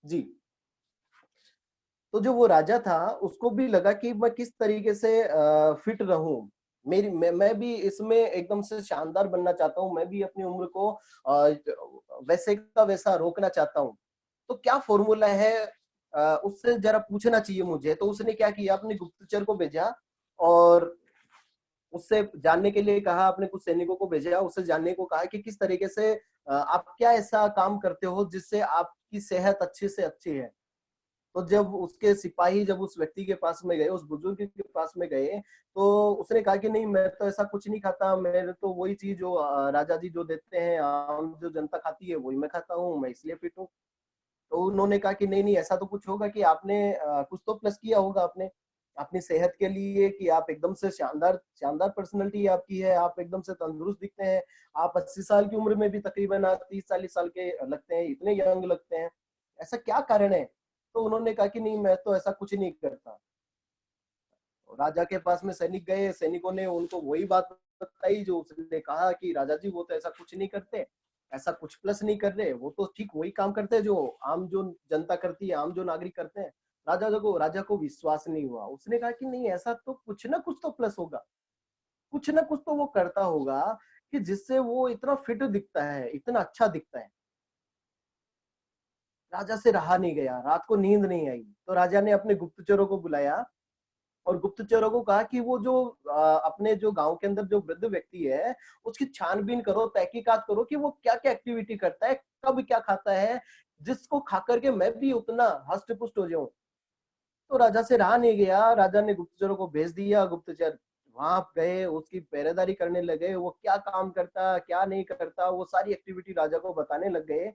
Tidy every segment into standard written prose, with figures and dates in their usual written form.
जी। तो जो वो राजा था, उसको भी लगा कि मैं किस तरीके से फिट रहूँ। मेरी मैं भी इसमें एकदम से शानदार बनना चाहता हूँ, मैं भी अपनी उम्र को वैसे का वैसा रोकना चाहता हूँ। तो क्या फ़ॉर्मूला है उससे ज़रा पूछना चाहिए मुझे। तो उसने क्या किया, अपने गुप्तचर को भेजा और उससे जानने के लिए कहा, अपने कुछ सैनिकों को भेजा, उससे जानने को कहा कि किस तरीके से आप क्या ऐसा काम करते हो जिससे आपकी सेहत अच्छी से अच्छी है। तो जब उसके सिपाही जब उस व्यक्ति के पास में गए, उस बुजुर्ग के पास में गए, तो उसने कहा कि नहीं, मैं तो ऐसा कुछ नहीं खाता, मैं तो वही चीज़ जो राजा जी जो देते हैं, आम जो जनता खाती है, वही मैं खाता हूँ, मैं इसलिए फिट हूँ। तो उन्होंने कहा कि नहीं, नहीं, ऐसा तो कुछ होगा कि आपने कुछ तो प्लस किया होगा आपने, अपनी सेहत के लिए, कि आप एकदम से शानदार शानदार पर्सनैलिटी आपकी है, आप एकदम से तंदुरुस्त दिखते हैं, आप 80 साल की उम्र में भी तकरीबन आप 30-40 साल के लगते हैं, इतने यंग लगते हैं, ऐसा क्या कारण है? तो उन्होंने कहा कि नहीं, मैं तो ऐसा कुछ नहीं करता। राजा के पास में सैनिक गए, सैनिकों ने उनको वही बात बताई जो उसने कहा कि राजा जी वो तो ऐसा कुछ नहीं करते, ऐसा कुछ प्लस नहीं कर रहे, वो तो ठीक वही काम करते हैं जो आम जो जनता करती है, आम जो नागरिक करते हैं। राजा को विश्वास नहीं हुआ। उसने कहा कि नहीं, ऐसा तो कुछ ना कुछ तो प्लस होगा, कुछ ना कुछ तो वो करता होगा कि जिससे वो इतना फिट दिखता है, इतना अच्छा दिखता है। राजा से रहा नहीं गया, रात को नींद नहीं आई। तो राजा ने अपने गुप्तचरों को बुलाया और गुप्तचरों को कहा कि वो जो अपने जो गांव के अंदर जो वृद्ध व्यक्ति है, उसकी छानबीन करो, तहकीकात करो कि वो क्या क्या एक्टिविटी करता है, कब क्या खाता है, जिसको खा करके मैं भी उतना हष्ट पुष्ट हो जाऊं। तो राजा से रहा नहीं गया, राजा ने गुप्तचरों को भेज दिया। गुप्तचर वहां गए, उसकी पहरेदारी करने लगे, वो क्या काम करता क्या नहीं करता, वो सारी एक्टिविटी राजा को बताने लग गए।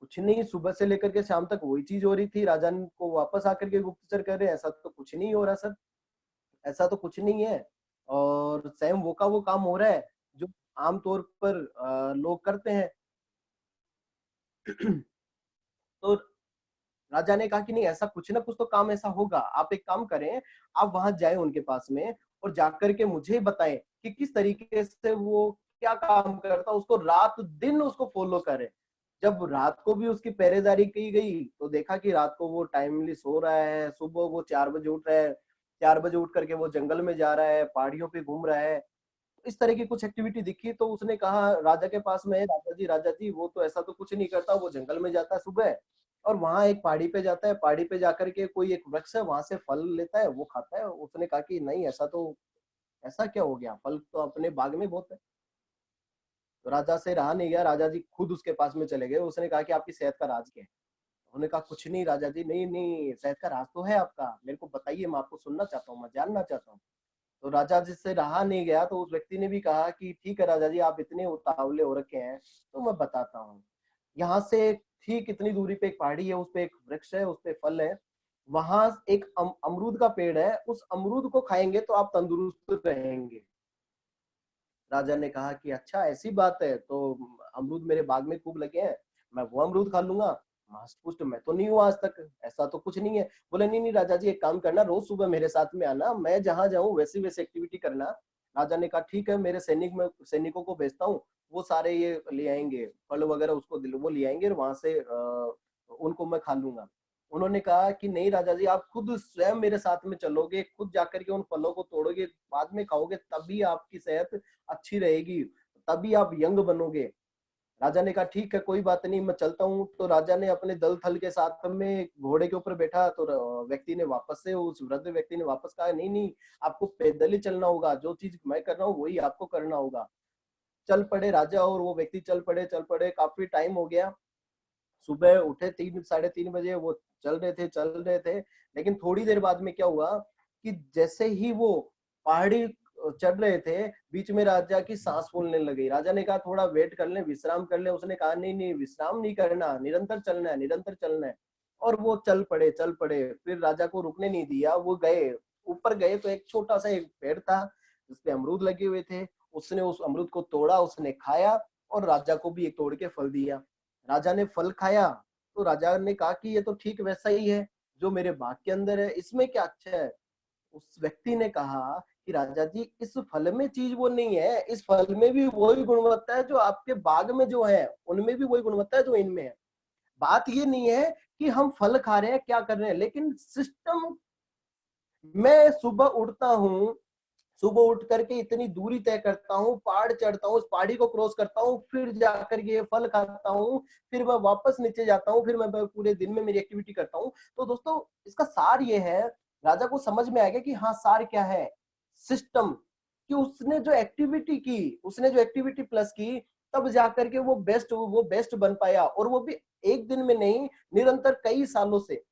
कुछ नहीं, सुबह से लेकर के शाम तक वही चीज हो रही थी। राजा को वापस आकर के गुप्तचर कह रहे हैं, ऐसा तो कुछ नहीं हो रहा सर, ऐसा तो कुछ नहीं है, और सेम वो का वो काम हो रहा है जो आमतौर पर लोग करते हैं। तो राजा ने कहा कि नहीं, ऐसा कुछ ना कुछ तो काम ऐसा होगा, आप एक काम करें, आप वहां जाएं उनके पास में और जाकर के मुझे बताएं कि किस तरीके से वो क्या काम करता, उसको रात दिन उसको फॉलो करें। जब रात को भी उसकी पहरेदारी की गई तो देखा कि रात को वो टाइमली सो रहा है, सुबह वो 4 बजे उठ रहा है, 4 बजे उठ करके वो जंगल में जा रहा है, पहाड़ियों पे घूम रहा है। इस तरह की कुछ एक्टिविटी दिखी तो उसने कहा राजा के पास में, राजा जी वो तो ऐसा तो कुछ नहीं करता, वो जंगल में जाता है सुबह और वहां एक पहाड़ी पे जाता है, पहाड़ी पे जाकर के कोई एक वृक्ष है, वहां से फल लेता है, वो खाता है। उसने कहा कि नहीं, ऐसा तो, ऐसा क्या हो गया, फल तो अपने बाग में बहुत है। तो राजा से रहा नहीं गया, राजा जी खुद उसके पास में चले गए। उसने कहा कि आपकी सेहत का राज क्या है? उन्होंने कहा कुछ नहीं राजा जी, नहीं नहीं, सेहत का राज तो है आपका, मेरे को बताइए, मैं आपको सुनना चाहता हूँ, मैं जानना चाहता हूँ। तो राजा जिससे रहा नहीं गया, तो उस व्यक्ति ने भी कहा कि ठीक है राजा जी, आप इतने उतावले हो रखे हैं, तो मैं बताता हूँ। यहाँ से ठीक इतनी दूरी पे एक पहाड़ी है, उस पे एक वृक्ष है, उस पे फल है, वहां एक अमरूद का पेड़ है, उस अमरूद को खाएंगे तो आप तंदुरुस्त रहेंगे। राजा ने कहा कि अच्छा ऐसी बात है, तो अमरूद मेरे बाग में खूब लगे हैं, मैं वो अमरूद खा लूंगा। हष्ट पुष्ट मैं तो नहीं हुआ आज तक, ऐसा तो कुछ नहीं है। बोले नहीं नहीं राजा जी, एक काम करना, रोज सुबह मेरे साथ में आना, मैं जहां जाऊं वैसी वैसी एक्टिविटी करना। राजा ने कहा ठीक है, मेरे सैनिकों को भेजता हूँ, वो सारे ये ले आएंगे फल वगैरह, उसको वो ले आएंगे और वहां से उनको मैं खा लूंगा। उन्होंने कहा कि नहीं राजा जी, आप खुद स्वयं मेरे साथ में चलोगे, खुद जाकर के उन फलों को तोड़ोगे, बाद में खाओगे, तभी आपकी सेहत अच्छी रहेगी, तभी आप यंग बनोगे। राजा ने कहा ठीक है, कोई बात नहीं, मैं चलता हूँ। तो राजा ने अपने दल थल के साथ में घोड़े के ऊपर बैठा, तो व्यक्ति ने वापस से, उस वृद्ध व्यक्ति ने वापस कहा नहीं नहीं, आपको पैदल ही चलना होगा, जो चीज मैं कर रहा हूँ वही आपको करना होगा। चल पड़े राजा और वो व्यक्ति, चल पड़े, काफी टाइम हो गया। सुबह उठे 3 साढ़े 3 बजे, वो चल रहे थे। लेकिन थोड़ी देर बाद में क्या हुआ कि जैसे ही वो पहाड़ी चढ़ रहे थे, बीच में राजा की सांस फूलने लगी। राजा ने कहा थोड़ा वेट कर ले, विश्राम कर ले। उसने कहा नहीं नहीं, विश्राम नहीं करना, निरंतर चलना है, निरंतर चलना है। और वो चल पड़े। फिर राजा को रुकने नहीं दिया, वो गए, ऊपर गए तो एक छोटा सा एक पेड़ था जिसपे अमरूद लगे हुए थे। उसने उस अमरूद को तोड़ा, उसने खाया और राजा को भी एक तोड़ के फल दिया। राजा ने फल खाया तो राजा ने कहा कि ये तो ठीक वैसा ही है जो मेरे बाग के अंदर है, इसमें क्या अच्छा है। उस व्यक्ति ने कहा कि राजा जी, इस फल में चीज वो नहीं है, इस फल में भी वही गुणवत्ता है जो आपके बाग में जो है, उनमें भी वही गुणवत्ता है जो इनमें है। बात ये नहीं है कि हम फल खा रहे हैं, क्या कर रहे हैं, लेकिन सिस्टम। मैं सुबह उठता हूँ, सुबह उठ करके इतनी दूरी तय करता हूँ, पहाड़ चढ़ता हूँ, उस पहाड़ी को क्रॉस करता हूँ, फिर जाकर के ये फल खाता हूँ, फिर मैं वापस नीचे जाता हूँ, फिर मैं पूरे दिन में मेरी एक्टिविटी करता हूँ। तो दोस्तों, इसका सार ये है, राजा को समझ में आ गया कि हाँ, सार क्या है, सिस्टम। कि उसने जो एक्टिविटी की, उसने जो एक्टिविटी प्लस की, तब जाकर के वो बेस्ट बन पाया, और वो भी एक दिन में नहीं, निरंतर कई सालों से।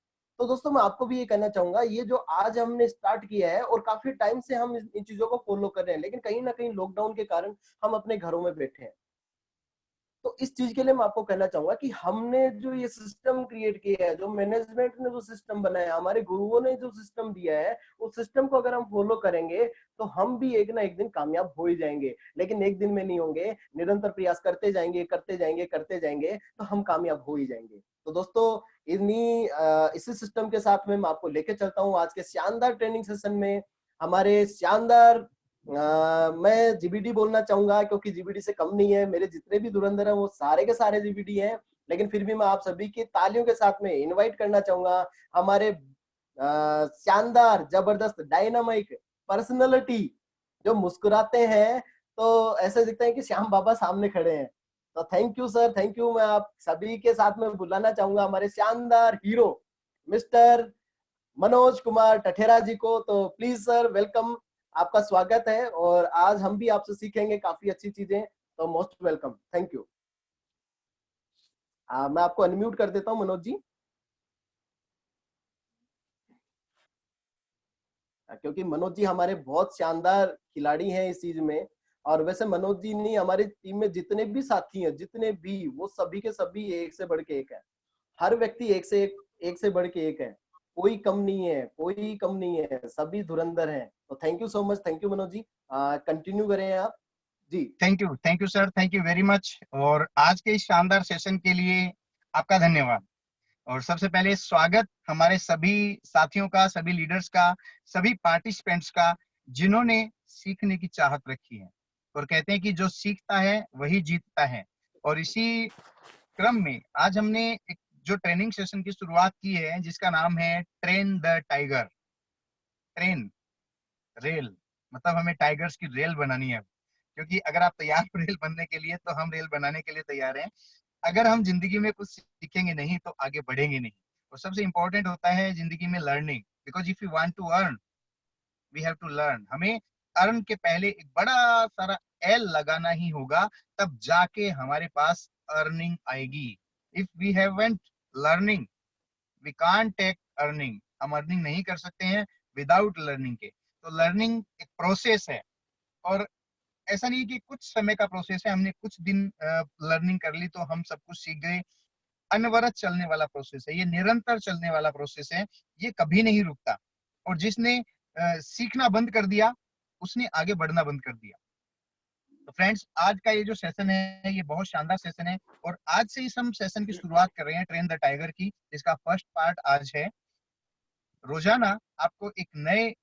तो दोस्तों, मैं आपको भी ये कहना चाहूंगा, ये जो आज हमने स्टार्ट किया है और काफी टाइम से हम इन चीजों को फॉलो कर रहे हैं, लेकिन कहीं ना कहीं लॉकडाउन के कारण हम अपने घरों में बैठे हैं। तो इस चीज के लिए मैं आपको कहना चाहूंगा कि हमने जो ये सिस्टम क्रिएट किया है, जो मैनेजमेंट ने जो सिस्टम बनाया, हमारे गुरुओं ने जो सिस्टम दिया है, उस सिस्टम को अगर हम फॉलो करेंगे तो हम भी एक ना एक दिन कामयाब हो ही जाएंगे। लेकिन एक दिन में नहीं होंगे, निरंतर प्रयास करते जाएंगे, करते जाएंगे, करते जाएंगे, तो हम कामयाब हो ही जाएंगे। तो दोस्तों, इसी सिस्टम के साथ में मैं आपको लेके चलता हूँ आज के शानदार ट्रेनिंग सेशन में। हमारे शानदार मैं जीबीडी बोलना चाहूंगा, क्योंकि जीबीडी से कम नहीं है, मेरे जितने भी धुरंधर हैं वो सारे के सारे जीबीडी हैं। लेकिन फिर भी मैं आप सभी की तालियों के साथ में इनवाइट करना चाहूंगा हमारे शानदार, जबरदस्त, डायनामिक पर्सनैलिटी, जो मुस्कुराते हैं तो ऐसे दिखते हैं कि श्याम बाबा सामने खड़े हैं। तो thank you sir, thank you. मैं आप सभी के साथ में बुलाना चाहूंगा हमारे शानदार हीरो मिस्टर मनोज कुमार टठेरा जी को। तो प्लीज सर, वेलकम, आपका स्वागत है, और आज हम भी आपसे सीखेंगे काफी अच्छी चीजें। तो मोस्ट वेलकम, थैंक यू। मैं आपको अनम्यूट कर देता हूँ मनोज जी, क्योंकि मनोज जी हमारे बहुत शानदार खिलाड़ी हैं इस चीज में। और वैसे मनोज जी नहीं, हमारी टीम में जितने भी साथी हैं, जितने भी, वो सभी के सभी एक से बढ़ के एक है। हर व्यक्ति एक से बढ़ के एक है। कोई कम नहीं है, कोई कम नहीं है, सभी धुरंधर हैं। तो thank you so much, thank you Manoj ji. Continue करें आप जी। Thank you sir, thank you very much. और आज के इस शानदार सेशन के लिए आपका धन्यवाद। और सबसे पहले स्वागत हमारे सभी साथियों का, सभी लीडर्स का, सभी पार्टिसिपेंट्स का, जिन्होंने सीखने की चाहत रखी है। और कहते हैं कि जो सीखता है वही जीतता है। और इसी क्रम में आज हमने एक जो ट्रेनिंग सेशन की शुरुआत की है, जिसका नाम है train the tiger. Train, rail, मतलब हमें टाइगर्स की रेल बनानी है। क्योंकि अगर आप तैयार हो रेल बनने के लिए, तो हम रेल बनाने के लिए तैयार हैं। अगर हम जिंदगी में कुछ सीखेंगे नहीं तो आगे बढ़ेंगे नहीं। और सबसे इंपॉर्टेंट होता है जिंदगी में learning, because if you want to earn, we have to learn. हमें अर्न के पहले एक बड़ा सारा एल लगाना ही होगा, तब जाके हमारे पास अर्निंग आएगी। If we haven't learning, we can't take earning. हम अर्निंग नहीं कर सकते हैं विदाउट लर्निंग के। तो लर्निंग एक प्रोसेस है। और ऐसा नहीं कि कुछ समय का प्रोसेस है, हमने कुछ दिन लर्निंग कर ली तो हम सब कुछ सीख गए। अनवरत चलने वाला प्रोसेस है, ये निरंतर चलने वाला प्रोसेस है, ये कभी नहीं रुकता। और जिसने सीखना बंद कर दिया, उसने आगे बढ़ना बंद कर दिया। तो फ्रेंड्स, आज का ये जो सेशन है, ये बहुत शानदार सेशन है। और आज से इस हम सेशन की शुरुआत कर रहे हैं ट्रेन द टाइगर की, जिसका फर्स्ट पार्ट आज है। रोजाना आपको एक नए,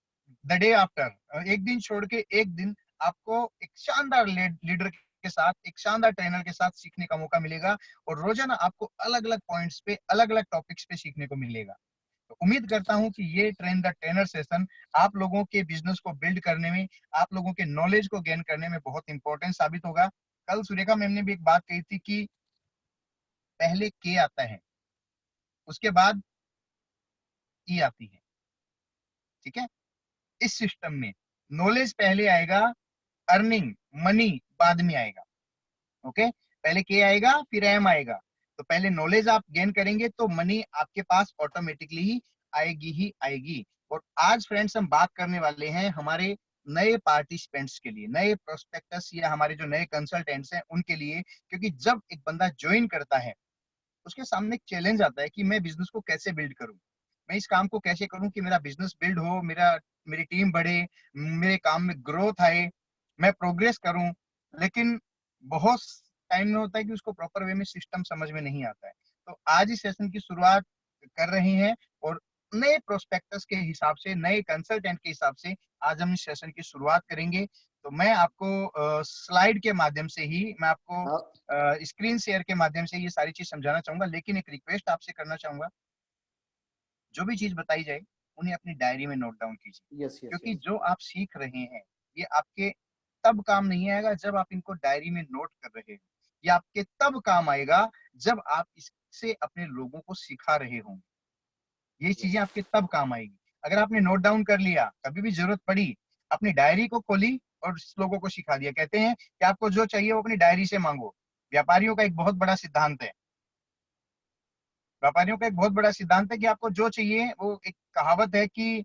द डे आफ्टर, एक दिन छोड़ के एक दिन, आपको एक शानदार लीडर के साथ, एक शानदार ट्रेनर के साथ सीखने का मौका मिलेगा। और रोजाना आपको अलग अलग पॉइंट्स पे, अलग अलग टॉपिक्स पे सीखने को मिलेगा। तो उम्मीद करता हूं कि ये ट्रेन द ट्रेनर सेशन आप लोगों के बिजनेस को बिल्ड करने में, आप लोगों के नॉलेज को गेन करने में बहुत इंपॉर्टेंट साबित होगा। कल सुरेखा मैम ने भी एक बात कही थी कि पहले के आता है, उसके बाद ई आती है। ठीक है, इस सिस्टम में नॉलेज पहले आएगा, अर्निंग, मनी बाद में आएगा। ओके, पहले के आएगा फिर एम आएगा। तो पहले नॉलेज आप गेन करेंगे तो मनी आपके पास ऑटोमेटिकली ही आएगी। और आज फ्रेंड्स हम बात करने वाले हैं हमारे नए पार्टिसिपेंट्स के लिए, नए प्रोस्पेक्टस या हमारे जो नए कंसल्टेंट्स हैं उनके लिए। क्योंकि जब एक बंदा ज्वाइन करता है, उसके सामने एक चैलेंज आता है कि मैं बिजनेस को कैसे बिल्ड करूं, मैं इस काम को कैसे करूं कि मेरा बिजनेस बिल्ड हो, मेरी टीम बढ़े, मेरे काम में ग्रोथ आए, मैं प्रोग्रेस करूं। लेकिन बहुत टाइम में होता है कि उसको प्रॉपर वे में सिस्टम समझ में नहीं आता है। तो आज इस सेशन की शुरुआत कर रहे हैं। और नए प्रोस्पेक्टस के हिसाब से, नए कंसल्टेंट के हिसाब से आज हम इस सेशन की शुरुआत करेंगे। तो मैं आपको स्लाइड के माध्यम से ही, मैं आपको हाँ, स्क्रीन शेयर के माध्यम से ये सारी चीज समझाना चाहूंगा, लेकिन एक रिक्वेस्ट आपसे करना चाहूंगा, जो भी चीज बताई जाए उन्हें अपनी डायरी में नोट डाउन कीजिए, यस यस क्योंकि यस। जो आप सीख रहे हैं ये आपके तब काम नहीं आएगा जब आप इनको डायरी में नोट कर रहे हो, ये आपके तब काम आएगा जब आप इससे अपने लोगों को सिखा रहे होंगे। ये यस चीजें आपके तब काम आएगी। अगर आपने नोट डाउन कर लिया, कभी भी जरूरत पड़ी, अपनी डायरी को खोली और लोगों को सिखा दिया। कहते हैं कि आपको जो चाहिए वो अपनी डायरी से मांगो। व्यापारियों का एक बहुत बड़ा सिद्धांत है, व्यापारियों का एक बहुत बड़ा सिद्धांत है कि आपको जो चाहिए, वो एक कहावत है कि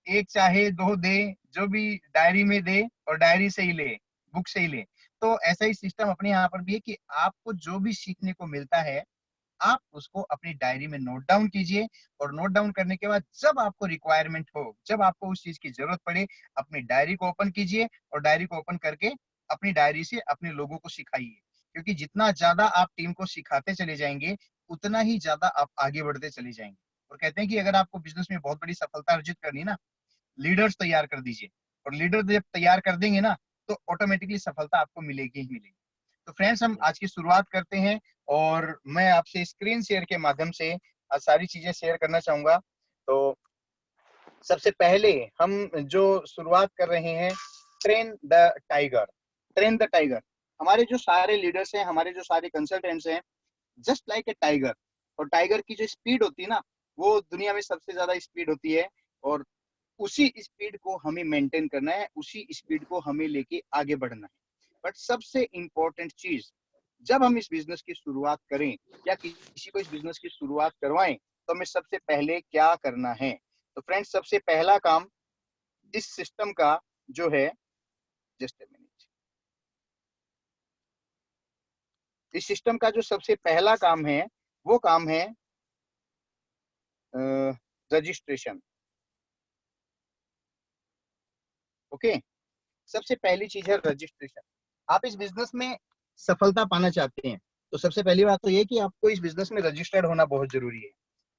एक चाहे दो दे, जो भी डायरी में दे और डायरी से ही ले, बुक से ही ले। तो ऐसा ही सिस्टम अपने यहाँ पर भी है कि आपको जो भी सीखने को मिलता है आप उसको अपनी डायरी में नोट डाउन कीजिए, और नोट डाउन करने के बाद जब आपको रिक्वायरमेंट हो, जब आपको उस चीज की जरूरत पड़े, अपनी डायरी को ओपन कीजिए और डायरी को ओपन करके अपनी डायरी से अपने लोगों को सिखाइए। क्योंकि जितना ज्यादा आप टीम को सिखाते चले जाएंगे उतना ही ज्यादा आप आगे बढ़ते चले जाएंगे। और कहते हैं कि अगर आपको बिजनेस में बहुत बड़ी सफलता अर्जित करनी है ना, लीडर्स तैयार कर दीजिए, और लीडर जब तैयार कर देंगे ना तो ऑटोमेटिकली सफलता आपको मिलेगी ही मिलेगी। तो फ्रेंड्स, हम आज की शुरुआत करते हैं, और मैं आपसे स्क्रीन शेयर के माध्यम से आज सारी चीजें शेयर करना चाहूंगा। तो सबसे पहले हम जो शुरुआत कर रहे हैं, train the tiger. Train the tiger, हमारे जो सारे लीडर्स हैं, हमारे जो सारे कंसल्टेंट्स हैं, जस्ट लाइक ए टाइगर। और टाइगर की जो स्पीड होती है ना, वो दुनिया में सबसे ज्यादा स्पीड होती है, और उसी स्पीड को हमें मेंटेन करना है, उसी स्पीड को हमें लेके आगे बढ़ना है। बट सबसे इंपॉर्टेंट चीज, जब हम इस बिजनेस की शुरुआत करें या किसी को इस बिजनेस की शुरुआत करवाएं, तो हमें सबसे पहले क्या करना है। तो फ्रेंड्स, सबसे पहला काम इस सिस्टम का जो है, जस्ट ए मिनट, इस सिस्टम का जो सबसे पहला काम है वो काम है रजिस्ट्रेशन। ओके, सबसे पहली चीज है रजिस्ट्रेशन। आप इस बिजनेस में सफलता पाना चाहते हैं तो सबसे पहली बात तो ये कि आपको इस बिजनेस में रजिस्टर्ड होना बहुत जरूरी है।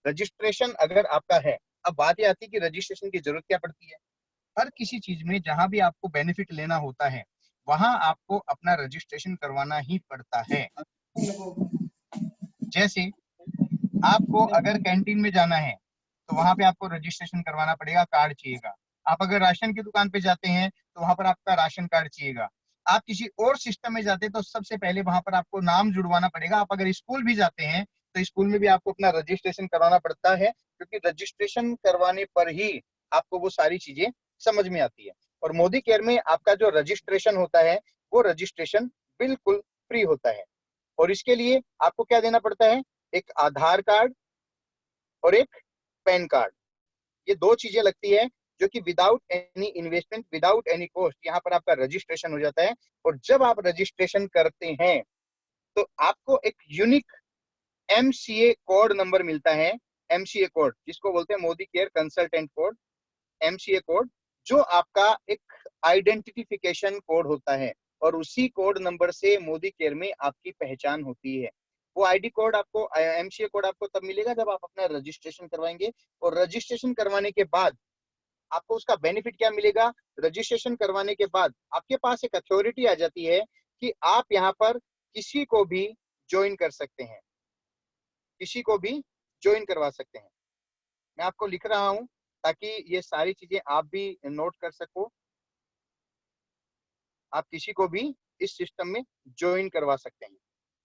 रजिस्ट्रेशन अगर आपका है, अब बात ये आती है कि रजिस्ट्रेशन की जरूरत क्या पड़ती है। हर किसी चीज में जहां भी आपको बेनिफिट लेना होता है वहां आपको अपना रजिस्ट्रेशन करवाना ही पड़ता है। जैसे आपको अगर कैंटीन में जाना है तो वहां पे आपको रजिस्ट्रेशन करवाना पड़ेगा, कार्ड चाहिएगा। आप अगर राशन की दुकान पे जाते हैं तो वहां पर आपका राशन कार्ड चाहिएगा। आप किसी और सिस्टम में जाते हैं तो सबसे पहले वहां पर आपको नाम जुड़वाना पड़ेगा। आप अगर स्कूल भी जाते हैं तो स्कूल में भी आपको अपना रजिस्ट्रेशन करवाना पड़ता है, क्योंकि रजिस्ट्रेशन करवाने पर ही आपको वो सारी चीजें समझ में आती है। और मोदी केयर में आपका जो रजिस्ट्रेशन होता है वो रजिस्ट्रेशन बिल्कुल फ्री होता है। और इसके लिए आपको क्या देना पड़ता है, एक आधार कार्ड और एक पैन कार्ड। ये दो चीजें लगती है जो कि without any investment, without any cost यहाँ पर आपका रजिस्ट्रेशन हो जाता है। और जब आप रजिस्ट्रेशन करते हैं तो आपको एक यूनिक एमसीए कोड नंबर मिलता है। एमसीए कोड जिसको बोलते हैं Modi care consultant code, MCA code, जो आपका एक आइडेंटिफिकेशन कोड होता है। और उसी कोड नंबर से मोदी केयर में आपकी पहचान होती है। वो आईडी कोड आपको, एमसीए कोड आपको तब मिलेगा जब आप अपना रजिस्ट्रेशन करवाएंगे। और रजिस्ट्रेशन करवाने के बाद आपको उसका बेनिफिट क्या मिलेगा, रजिस्ट्रेशन करवाने के बाद आपके पास एक अथॉरिटी आ जाती है कि आप यहाँ पर किसी को भी ज्वाइन कर सकते हैं, किसी को भी ज्वाइन करवा सकते हैं। मैं आपको लिख रहा हूं ताकि ये सारी चीजें आप भी नोट कर सको। आप किसी को भी इस सिस्टम में ज्वाइन करवा सकते हैं।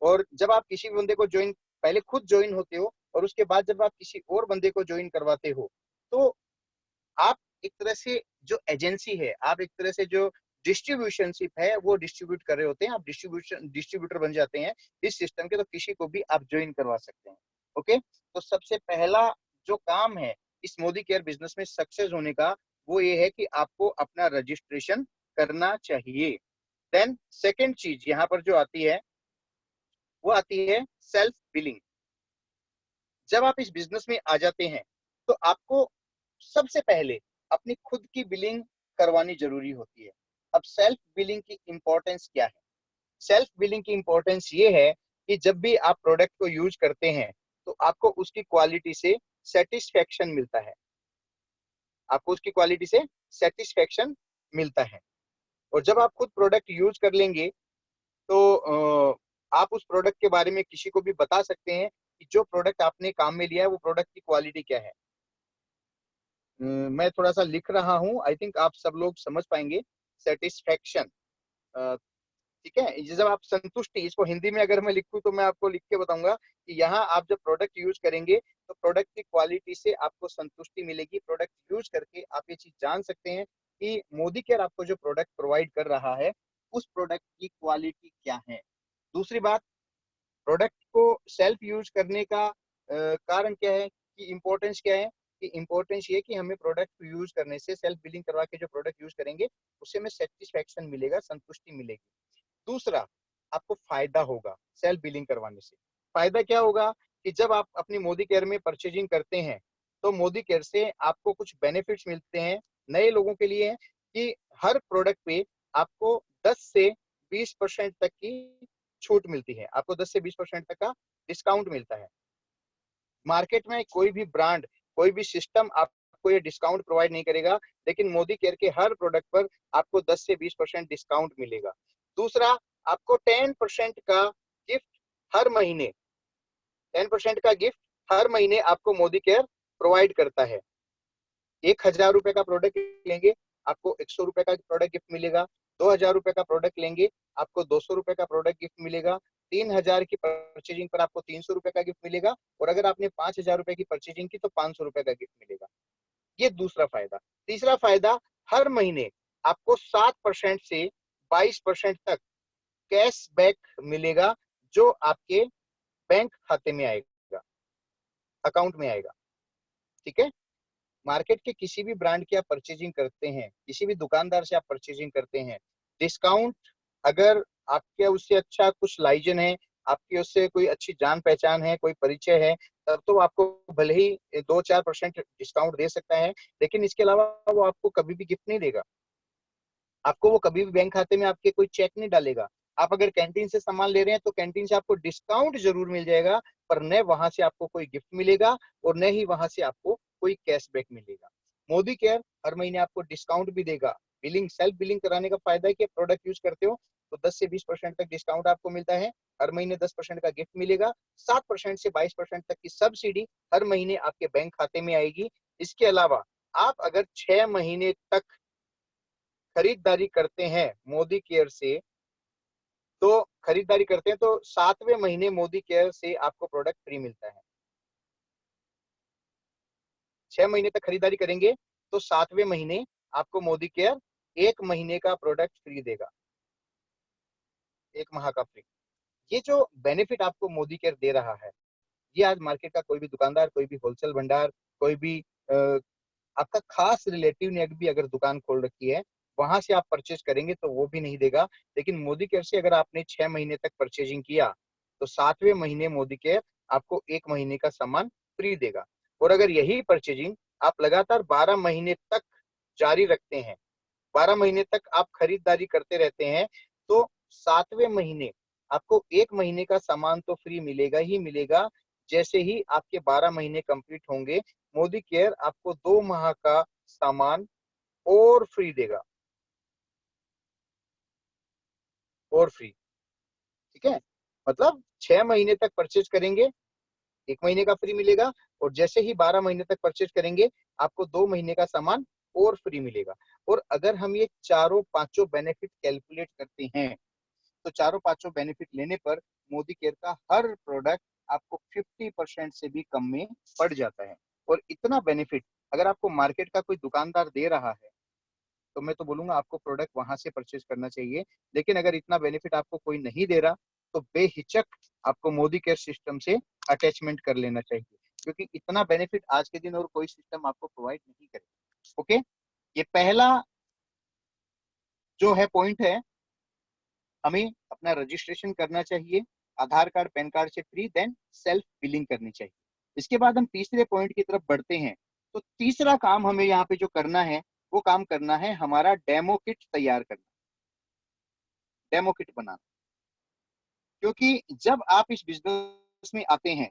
और जब आप किसी बंदे को ज्वाइन, पहले खुद ज्वाइन होते हो और उसके बाद जब आप किसी और बंदे को ज्वाइन करवाते हो, तो आप एक तरह से जो एजेंसी है, आप एक तरह से जो डिस्ट्रीब्यूशनशिप है वो डिस्ट्रीब्यूट कर रहे होते हैं। आप डिस्ट्रीब्यूटर बन जाते हैं इस सिस्टम के, तो किसी को भी आप ज्वाइन करवा सकते हैं। ओके, तो सबसे पहला जो काम है इस मोदी केयर बिजनेस में सक्सेस होने का, वो ये है कि आपको अपना रजिस्ट्रेशन करना चाहिए। देन सेकेंड चीज यहाँ पर जो आती है वो आती है सेल्फ बिलिंग। जब आप इस बिजनेस में आ जाते हैं तो आपको सबसे पहले अपनी खुद की बिलिंग करवानी जरूरी होती है। अब सेल्फ बिलिंग की इंपॉर्टेंस क्या है, सेल्फ बिलिंग की इंपॉर्टेंस ये है कि जब भी आप प्रोडक्ट को यूज करते हैं तो आपको उसकी क्वालिटी से सेटिस्फेक्शन मिलता है, आपको उसकी क्वालिटी से सेटिस्फेक्शन मिलता है। और जब आप खुद प्रोडक्ट यूज कर लेंगे तो आप उस प्रोडक्ट के बारे में किसी को भी बता सकते हैं कि जो प्रोडक्ट आपने काम में लिया है वो प्रोडक्ट की क्वालिटी क्या है। मैं थोड़ा सा लिख रहा हूँ, आई थिंक आप सब लोग समझ पाएंगे। सेटिस्फेक्शन, ठीक है। ये जब आप संतुष्टि, इसको हिंदी में अगर मैं लिखूं तो मैं आपको लिख के बताऊंगा कि यहाँ आप जब प्रोडक्ट यूज करेंगे तो प्रोडक्ट की क्वालिटी से आपको संतुष्टि मिलेगी। प्रोडक्ट यूज करके आप ये चीज जान सकते हैं कि मोदी केयर आपको जो प्रोडक्ट प्रोवाइड कर रहा है उस प्रोडक्ट की क्वालिटी क्या है। दूसरी बात, प्रोडक्ट को सेल्फ यूज करने का कारण क्या है, कि इम्पोर्टेंस क्या है, कि इम्पोर्टेंस ये कि हमें प्रोडक्ट यूज करने से, सेल्फ बिलिंग करवा के जो प्रोडक्ट यूज करेंगे उससे हमें सेटिस्फेक्शन मिलेगा, संतुष्टि मिलेगी। दूसरा, आपको फायदा होगा सेल्फ बिलिंग करवाने से। फायदा क्या होगा कि जब आप अपनी मोदी केयर में परचेजिंग करते हैं तो मोदी केयर से आपको कुछ बेनिफिट्स मिलते हैं। नए लोगों के लिए है कि हर प्रोडक्ट पे आपको 10 से 20% तक की छूट मिलती है, आपको 10 से 20% तक का डिस्काउंट मिलता है। मार्केट में कोई भी ब्रांड, कोई भी सिस्टम आपको ये डिस्काउंट प्रोवाइड नहीं करेगा, लेकिन मोदी केयर के हर प्रोडक्ट पर आपको 10 से 20% डिस्काउंट मिलेगा। दूसरा, आपको 10% का गिफ्ट हर महीने, 10% का गिफ्ट हर महीने आपको मोदी केयर प्रोवाइड करता है। 1,000 रुपए का प्रोडक्ट लेंगे आपको 100 रुपए का प्रोडक्ट गिफ्ट मिलेगा। 2,000 रुपए का प्रोडक्ट लेंगे आपको 200 रुपए का प्रोडक्ट गिफ्ट मिलेगा। 3,000 की परचेजिंग पर आपको 300 रुपए का गिफ्ट मिलेगा। और अगर आपने 5,000 रुपए की परचेजिंग की तो 500 रुपए का गिफ्ट मिलेगा। ये दूसरा फायदा। तीसरा फायदा, हर महीने आपको 7% से 22% तक कैशबैक मिलेगा, जो आपके बैंक खाते में आएगा, अकाउंट में आएगा। ठीक है। मार्केट के किसी भी ब्रांड की आप परचेजिंग करते हैं, किसी भी दुकानदार से आप परचेजिंग करते हैं, डिस्काउंट अगर आपके उससे अच्छा कुछ लाइजन है, आपकी उससे कोई अच्छी जान पहचान है, कोई परिचय है, तब तो आपको भले ही 2-4% डिस्काउंट दे सकता है, लेकिन इसके अलावा वो आपको कभी भी गिफ्ट नहीं देगा। आपको वो कभी भी बैंक खाते में आपके कोई चेक नहीं डालेगा। आप अगर कैंटीन से सामान ले रहे हैं तो कैंटीन से आपको डिस्काउंट जरूर मिल जाएगा, पर न वहां से आपको कोई गिफ्ट मिलेगा और न ही वहां से आपको कोई कैशबैक मिलेगा। मोदी केयर हर महीने आपको डिस्काउंट भी देगा। बिलिंग, सेल्फ बिलिंग कराने का फायदा है कि प्रोडक्ट यूज करते हो तो 10 से 20% तक डिस्काउंट आपको मिलता है। हर महीने 10% का गिफ्ट मिलेगा। 7% से 22% तक की सब्सिडी हर महीने आपके बैंक खाते में आएगी। इसके अलावा आप अगर 6 महीने तक खरीदारी करते हैं मोदी केयर से, तो खरीदारी करते हैं तो 7वें महीने मोदी केयर से आपको प्रोडक्ट फ्री मिलता है। 6 महीने तक खरीदारी करेंगे तो 7वें महीने आपको मोदी केयर 1 महीने का प्रोडक्ट फ्री देगा, 1 माह का फ्री। ये जो बेनिफिट आपको मोदी केयर दे रहा है, ये आज मार्केट का कोई भी दुकानदार, कोई भी होलसेल भंडार, कोई भी आपका खास रिलेटिव ने भी अगर दुकान खोल रखी है, वहां से आप परचेज करेंगे तो वो भी नहीं देगा। लेकिन मोदी केयर से अगर आपने 6 महीने तक परचेजिंग किया तो 7वें महीने मोदी केयर आपको 1 महीने का सामान फ्री देगा। और अगर यही परचेजिंग आप लगातार 12 महीने तक जारी रखते हैं, 12 महीने तक आप खरीदारी करते रहते हैं, तो 7वें महीने आपको 1 महीने का सामान तो फ्री मिलेगा ही मिलेगा। जैसे ही आपके 12 महीने कंप्लीट होंगे, मोदी केयर आपको 2 माह का सामान और फ्री देगा, और फ्री। ठीक है। मतलब 6 महीने तक परचेज करेंगे, 1 महीने का फ्री मिलेगा, और जैसे ही 12 महीने तक परचेज करेंगे आपको 2 महीने का सामान और फ्री मिलेगा। और अगर हम ये चारों पांचों बेनिफिट कैलकुलेट करते हैं तो चारों पांचों बेनिफिट लेने पर मोदी केयर का हर प्रोडक्ट आपको 50% से भी कम में पड़ जाता है। और इतना बेनिफिट अगर आपको मार्केट का कोई दुकानदार दे रहा है तो मैं तो बोलूंगा आपको प्रोडक्ट वहां से परचेज करना चाहिए। लेकिन अगर इतना बेनिफिट आपको कोई नहीं दे रहा तो बेहिचक आपको मोदी केयर सिस्टम से अटैचमेंट कर लेना चाहिए, क्योंकि इतना बेनिफिट आज के दिन और कोई सिस्टम आपको प्रोवाइड नहीं करेगा। ओके, ये पहला जो है पॉइंट है, हमें अपना रजिस्ट्रेशन करना चाहिए आधार कार्ड पैन कार्ड से फ्री, देन सेल्फ बिलिंग करनी चाहिए। इसके बाद हम तीसरे पॉइंट की तरफ बढ़ते हैं। तो तीसरा काम हमें यहाँ पे जो करना है वो काम करना है हमारा डेमो किट तैयार करना, डेमो किट बनाना। क्योंकि जब आप इस बिजनेस में आते हैं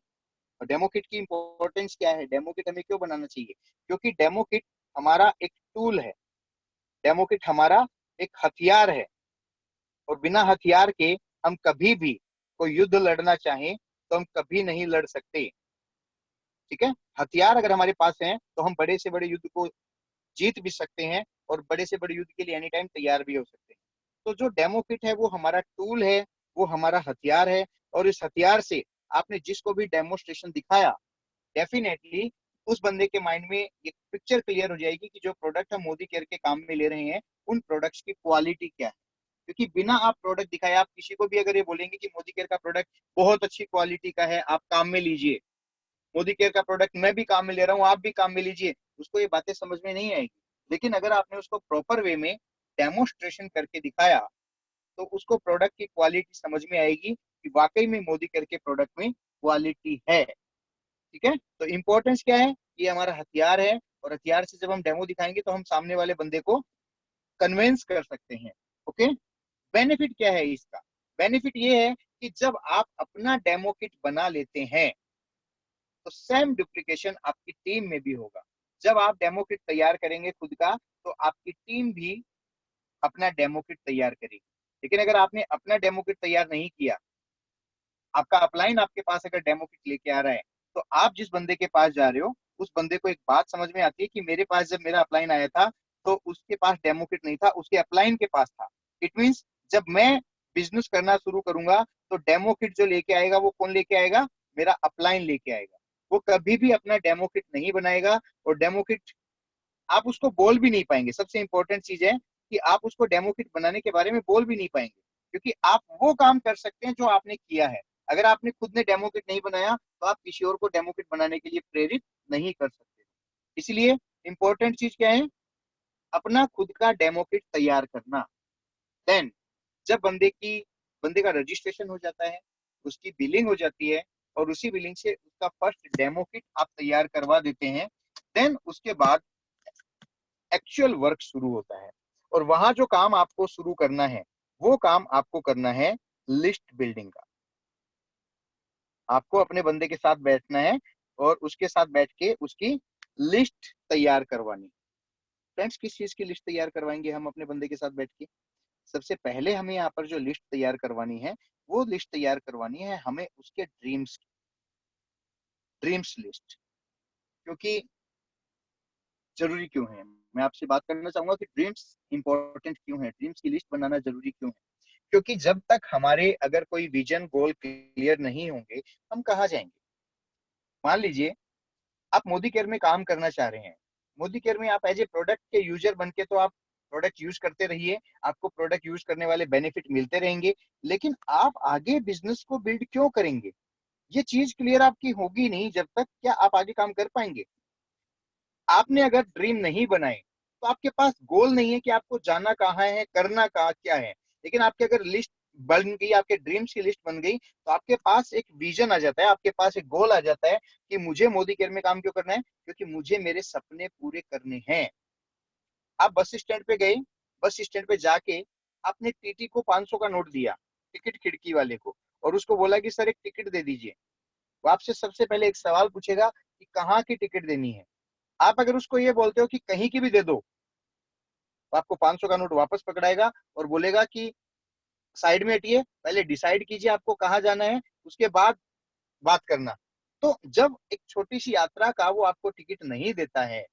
और डेमो किट की इंपॉर्टेंस क्या है, डेमो किट हमें क्यों बनाना चाहिए? क्योंकि डेमो किट हमारा एक टूल है, डेमो किट हमारा एक हथियार है, और बिना हथियार के हम कभी भी कोई युद्ध लड़ना चाहें तो हम कभी नहीं लड़ सकते। ठीक है, हथियार अगर हमारे पास है तो हम बड़े से बड़े युद्ध को जीत भी सकते हैं, और बड़े से बड़े युद्ध के लिए एनी टाइम तैयार भी हो सकते हैं। तो जो डेमो किट है वो हमारा टूल है, वो हमारा हथियार है, और इस हथियार से आपने जिसको भी डेमोस्ट्रेशन दिखाया, डेफिनेटली उस बंदे के माइंड में एक पिक्चर क्लियर हो जाएगी कि जो प्रोडक्ट हम मोदी केयर के काम में ले रहे हैं उन प्रोडक्ट्स की क्वालिटी क्या है। क्योंकि बिना आप प्रोडक्ट दिखाए आप किसी को भी अगर ये बोलेंगे कि मोदी केयर का प्रोडक्ट बहुत अच्छी क्वालिटी का है, आप काम में लीजिए, मोदी केयर का प्रोडक्ट मैं भी काम में ले रहा हूँ, आप भी काम में लीजिए, उसको ये बातें समझ में नहीं आएगी। लेकिन अगर आपने उसको प्रॉपर वे में डेमोस्ट्रेशन करके दिखाया तो उसको प्रोडक्ट की क्वालिटी समझ में आएगी कि वाकई में मोदी केयर के प्रोडक्ट में क्वालिटी है। ठीक है, तो इंपॉर्टेंस क्या है, ये हमारा हथियार है, और हथियार से जब हम डेमो दिखाएंगे तो हम सामने वाले बंदे को कन्विंस कर सकते हैं। ओके, बेनिफिट क्या है इसका? बेनिफिट ये है कि जब आप अपना डेमो किट बना लेते हैं तो सेम डुप्लीकेशन आपकी टीम में भी होगा। जब आप डेमो किट तैयार करेंगे खुद का तो आपकी टीम भी अपना डेमो किट तैयार करेगी। लेकिन अगर आपने अपना डेमो किट तैयार नहीं किया, आपका अपलाइन आपके पास अगर डेमो किट लेके आ रहा है, तो आप जिस बंदे के पास जा रहे हो उस बंदे को एक बात समझ में आती है कि मेरे पास जब मेरा अपलाइन आया था तो उसके पास डेमो किट नहीं था, उसके अपलाइन के पास था। इट मीन्स जब मैं बिजनेस करना शुरू करूंगा तो डेमो किट जो लेके आएगा वो कौन लेके आएगा? मेरा अपलाइन लेके आएगा। वो कभी भी अपना डेमो किट नहीं बनाएगा, और डेमो किट आप उसको बोल भी नहीं पाएंगे। सबसे इंपॉर्टेंट चीज है कि आप उसको डेमो किट बनाने के बारे में बोल भी नहीं पाएंगे, क्योंकि आप वो काम कर सकते हैं जो आपने किया है। अगर आपने खुद ने डेमो किट नहीं बनाया तो आप किसी और को डेमो किट बनाने के लिए प्रेरित नहीं कर सकते। इसलिए इंपॉर्टेंट चीज क्या है? अपना खुद का डेमो किट तैयार करना। देन जब बंदे का रजिस्ट्रेशन हो जाता है, उसकी बिलिंग हो जाती है, और उसी बिलिंग से उसका फर्स्ट डेमो किट आप तैयार करवा देते हैं, देन उसके बाद एक्चुअल वर्क शुरू होता है। और वहां जो काम आपको शुरू करना है वो काम आपको करना है लिस्ट बिल्डिंग का। आपको अपने बंदे के साथ बैठना है और उसके साथ बैठ के उसकी लिस्ट तैयार करवानी। फ्रेंड्स, किस चीज की लिस्ट तैयार करवाएंगे हम अपने बंदे के साथ बैठ के? सबसे पहले हमें यहाँ पर जो लिस्ट तैयार करवानी है वो लिस्ट तैयार करवानी है हमें उसके ड्रीम्स लिस्ट। क्योंकि जरूरी क्यों है, मैं आपसे बात करना चाहूंगा कि ड्रीम्स इंपॉर्टेंट क्यों है, ड्रीम्स की लिस्ट बनाना जरूरी क्यों है। क्योंकि जब तक हमारे अगर कोई विजन गोल क्लियर नहीं होंगे हम कहाँ जाएंगे? मान लीजिए आप मोदी केयर में काम करना चाह रहे हैं, मोदी केयर में आप एज ए प्रोडक्ट के यूजर बन के तो आप प्रोडक्ट यूज करते रहिए, आपको प्रोडक्ट यूज करने वाले बेनिफिट मिलते रहेंगे, लेकिन आप आगे बिजनेस को बिल्ड क्यों करेंगे? ये चीज क्लियर आपकी होगी नहीं जब तक, क्या आप आगे काम कर पाएंगे? आपने अगर ड्रीम नहीं बनाए तो आपके पास गोल नहीं है कि आपको जाना कहाँ है, करना कहाँ क्या है। लेकिन आपकी अगर लिस्ट बन गई, आपके ड्रीम्स की लिस्ट बन गई, तो आपके पास एक विजन आ जाता है, आपके पास एक गोल आ जाता है कि मुझे मोदी केयर में काम क्यों करना है? क्योंकि मुझे मेरे सपने पूरे करने हैं। आप बस स्टैंड पे गए, बस स्टैंड पे जाके आपने टीटी को 500 का नोट दिया, टिकट खिड़की वाले को, और उसको बोला कि सर एक टिकट दे दीजिए। वो आपसे सबसे पहले एक सवाल पूछेगा कि कहाँ की टिकट देनी है। आप अगर उसको ये बोलते हो कि कहीं की भी दे दो, तो आपको 500 का नोट वापस पकड़ाएगा और बोलेगा कि साइड में हटिए, पहले डिसाइड कीजिए आपको कहाँ जाना है, उसके बाद बात करना। तो जब एक छोटी सी यात्रा का वो आपको टिकट नहीं देता है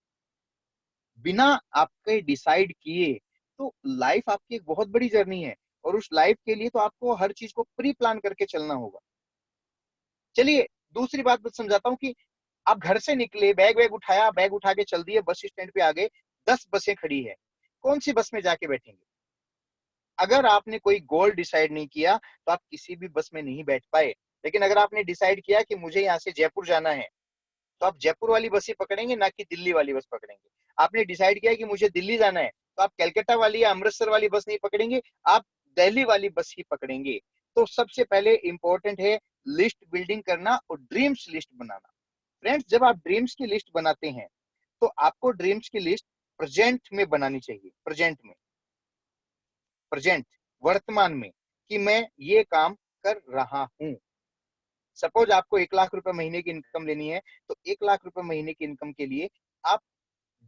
बिना आपके डिसाइड किए, तो लाइफ आपकी एक बहुत बड़ी जर्नी है, और उस लाइफ के लिए तो आपको हर चीज को प्री प्लान करके चलना होगा। चलिए दूसरी बात समझाता हूँ कि आप घर से निकले, बैग वैग उठाया, बैग उठा के चल दिए, बस स्टैंड पे आ गए, 10 बसें खड़ी है, कौन सी बस में जाके बैठेंगे? अगर आपने कोई गोल डिसाइड नहीं किया तो आप किसी भी बस में नहीं बैठ पाए। लेकिन अगर आपने डिसाइड किया कि मुझे यहाँ से जयपुर जाना है, तो आप जयपुर वाली बस ही पकड़ेंगे, ना कि दिल्ली वाली बस पकड़ेंगे। आपने डिसाइड किया कि मुझे दिल्ली जाना है, तो आप कलकत्ता वाली या अमृतसर वाली बस नहीं पकड़ेंगे, आप दिल्ली वाली बस ही पकड़ेंगे। तो सबसे पहले इंपॉर्टेंट है लिस्ट बिल्डिंग करना और ड्रीम्स लिस्ट बनाना। फ्रेंड्स, जब आप ड्रीम्स की लिस्ट बनाते हैं तो आपको ड्रीम्स की लिस्ट प्रेजेंट में बनानी चाहिए, प्रेजेंट वर्तमान में, कि मैं ये काम कर रहा हूं। सपोज आपको 1 लाख रुपए महीने की इनकम लेनी है, तो 1 लाख रुपए महीने की इनकम के लिए आप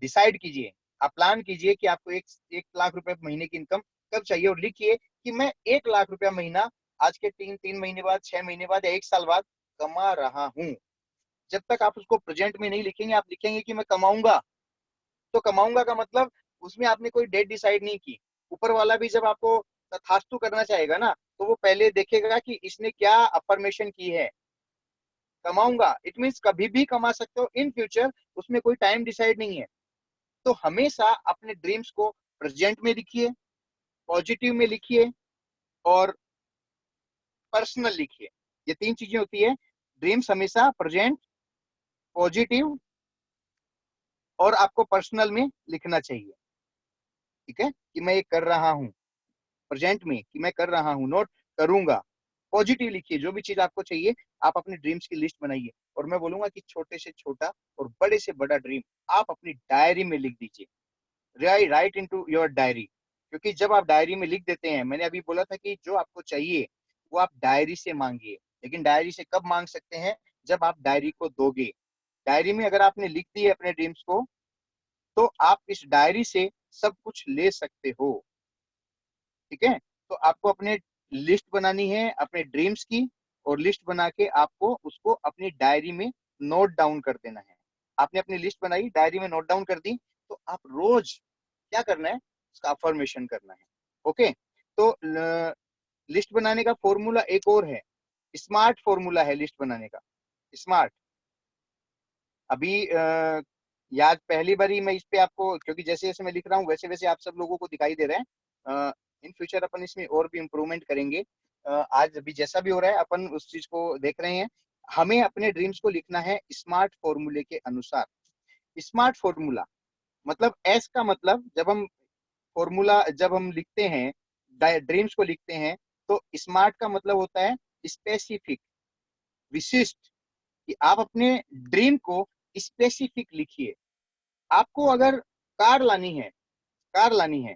डिसाइड कीजिए, आप प्लान कीजिए कि आपको 1 लाख रुपए महीने की इनकम कब चाहिए, और लिखिए कि मैं 1 लाख रुपया महीना आज के 3 महीने बाद, 6 महीने बाद या 1 साल बाद कमा रहा हूँ। जब तक आप उसको प्रेजेंट में नहीं लिखेंगे, आप लिखेंगे कि मैं कमाऊंगा, तो कमाऊंगा का मतलब उसमें आपने कोई डेट डिसाइड नहीं की। ऊपर वाला भी जब आपको तथास्तु करना चाहेगा ना, तो वो पहले देखेगा कि इसने क्या अफर्मेशन की है। कमाऊंगा इट मीन्स कभी भी कमा सकते हो इन फ्यूचर, उसमें कोई टाइम डिसाइड नहीं है। तो हमेशा अपने ड्रीम्स को प्रेजेंट में लिखिए, पॉजिटिव में लिखिए और पर्सनल लिखिए। ये 3 चीजें होती है। ड्रीम्स हमेशा प्रेजेंट, पॉजिटिव और आपको पर्सनल में लिखना चाहिए। ठीक है, कि मैं ये कर रहा हूँ, प्रेजेंट में कि मैं कर रहा हूँ, नोट करूंगा। पॉजिटिव लिखिए, जो भी चीज आपको चाहिए आप अपनी ड्रीम्स की लिस्ट बनाइए, और मैं बोलूंगा कि छोटे से छोटा और बड़े से बड़ा ड्रीम आप अपनी डायरी में लिख दीजिए। Right into your diary. क्योंकि जब आप डायरी में लिख देते हैं, मैंने अभी बोला था कि जो आपको चाहिए वो आप डायरी से मांगिए, लेकिन डायरी से कब मांग सकते हैं, जब आप डायरी को दोगे। डायरी में अगर आपने लिख दिए अपने ड्रीम्स को, तो आप इस डायरी से सब कुछ ले सकते हो। ठीक है, तो आपको अपने लिस्ट बनानी है अपने ड्रीम्स की, और लिस्ट बना के आपको उसको अपनी डायरी में नोट डाउन कर देना है। आपने अपनी लिस्ट बनाई, डायरी में नोट डाउन कर दी, तो आप रोज क्या करना है, उसका अफर्मेशन करना है। ओके, तो लिस्ट बनाने का फॉर्मूला एक और है, स्मार्ट फॉर्मूला है लिस्ट बनाने का। स्मार्ट अभी याद पहली बारी मैं इस पे आपको, क्योंकि जैसे जैसे मैं लिख रहा हूँ वैसे वैसे आप सब लोगों को दिखाई दे रहे हैं। इन फ्यूचर अपन इसमें और भी इम्प्रूवमेंट करेंगे। आज अभी जैसा भी हो रहा है अपन उस चीज को देख रहे हैं। हमें अपने ड्रीम्स को लिखना है स्मार्ट फॉर्मूले के अनुसार। स्मार्ट फॉर्मूला मतलब एस का मतलब, जब हम लिखते हैं, ड्रीम्स को लिखते हैं, तो स्मार्ट का मतलब होता है स्पेसिफिक, विशिष्ट। कि आप अपने ड्रीम को स्पेसिफिक लिखिए। आपको अगर कार लानी है, कार लानी है,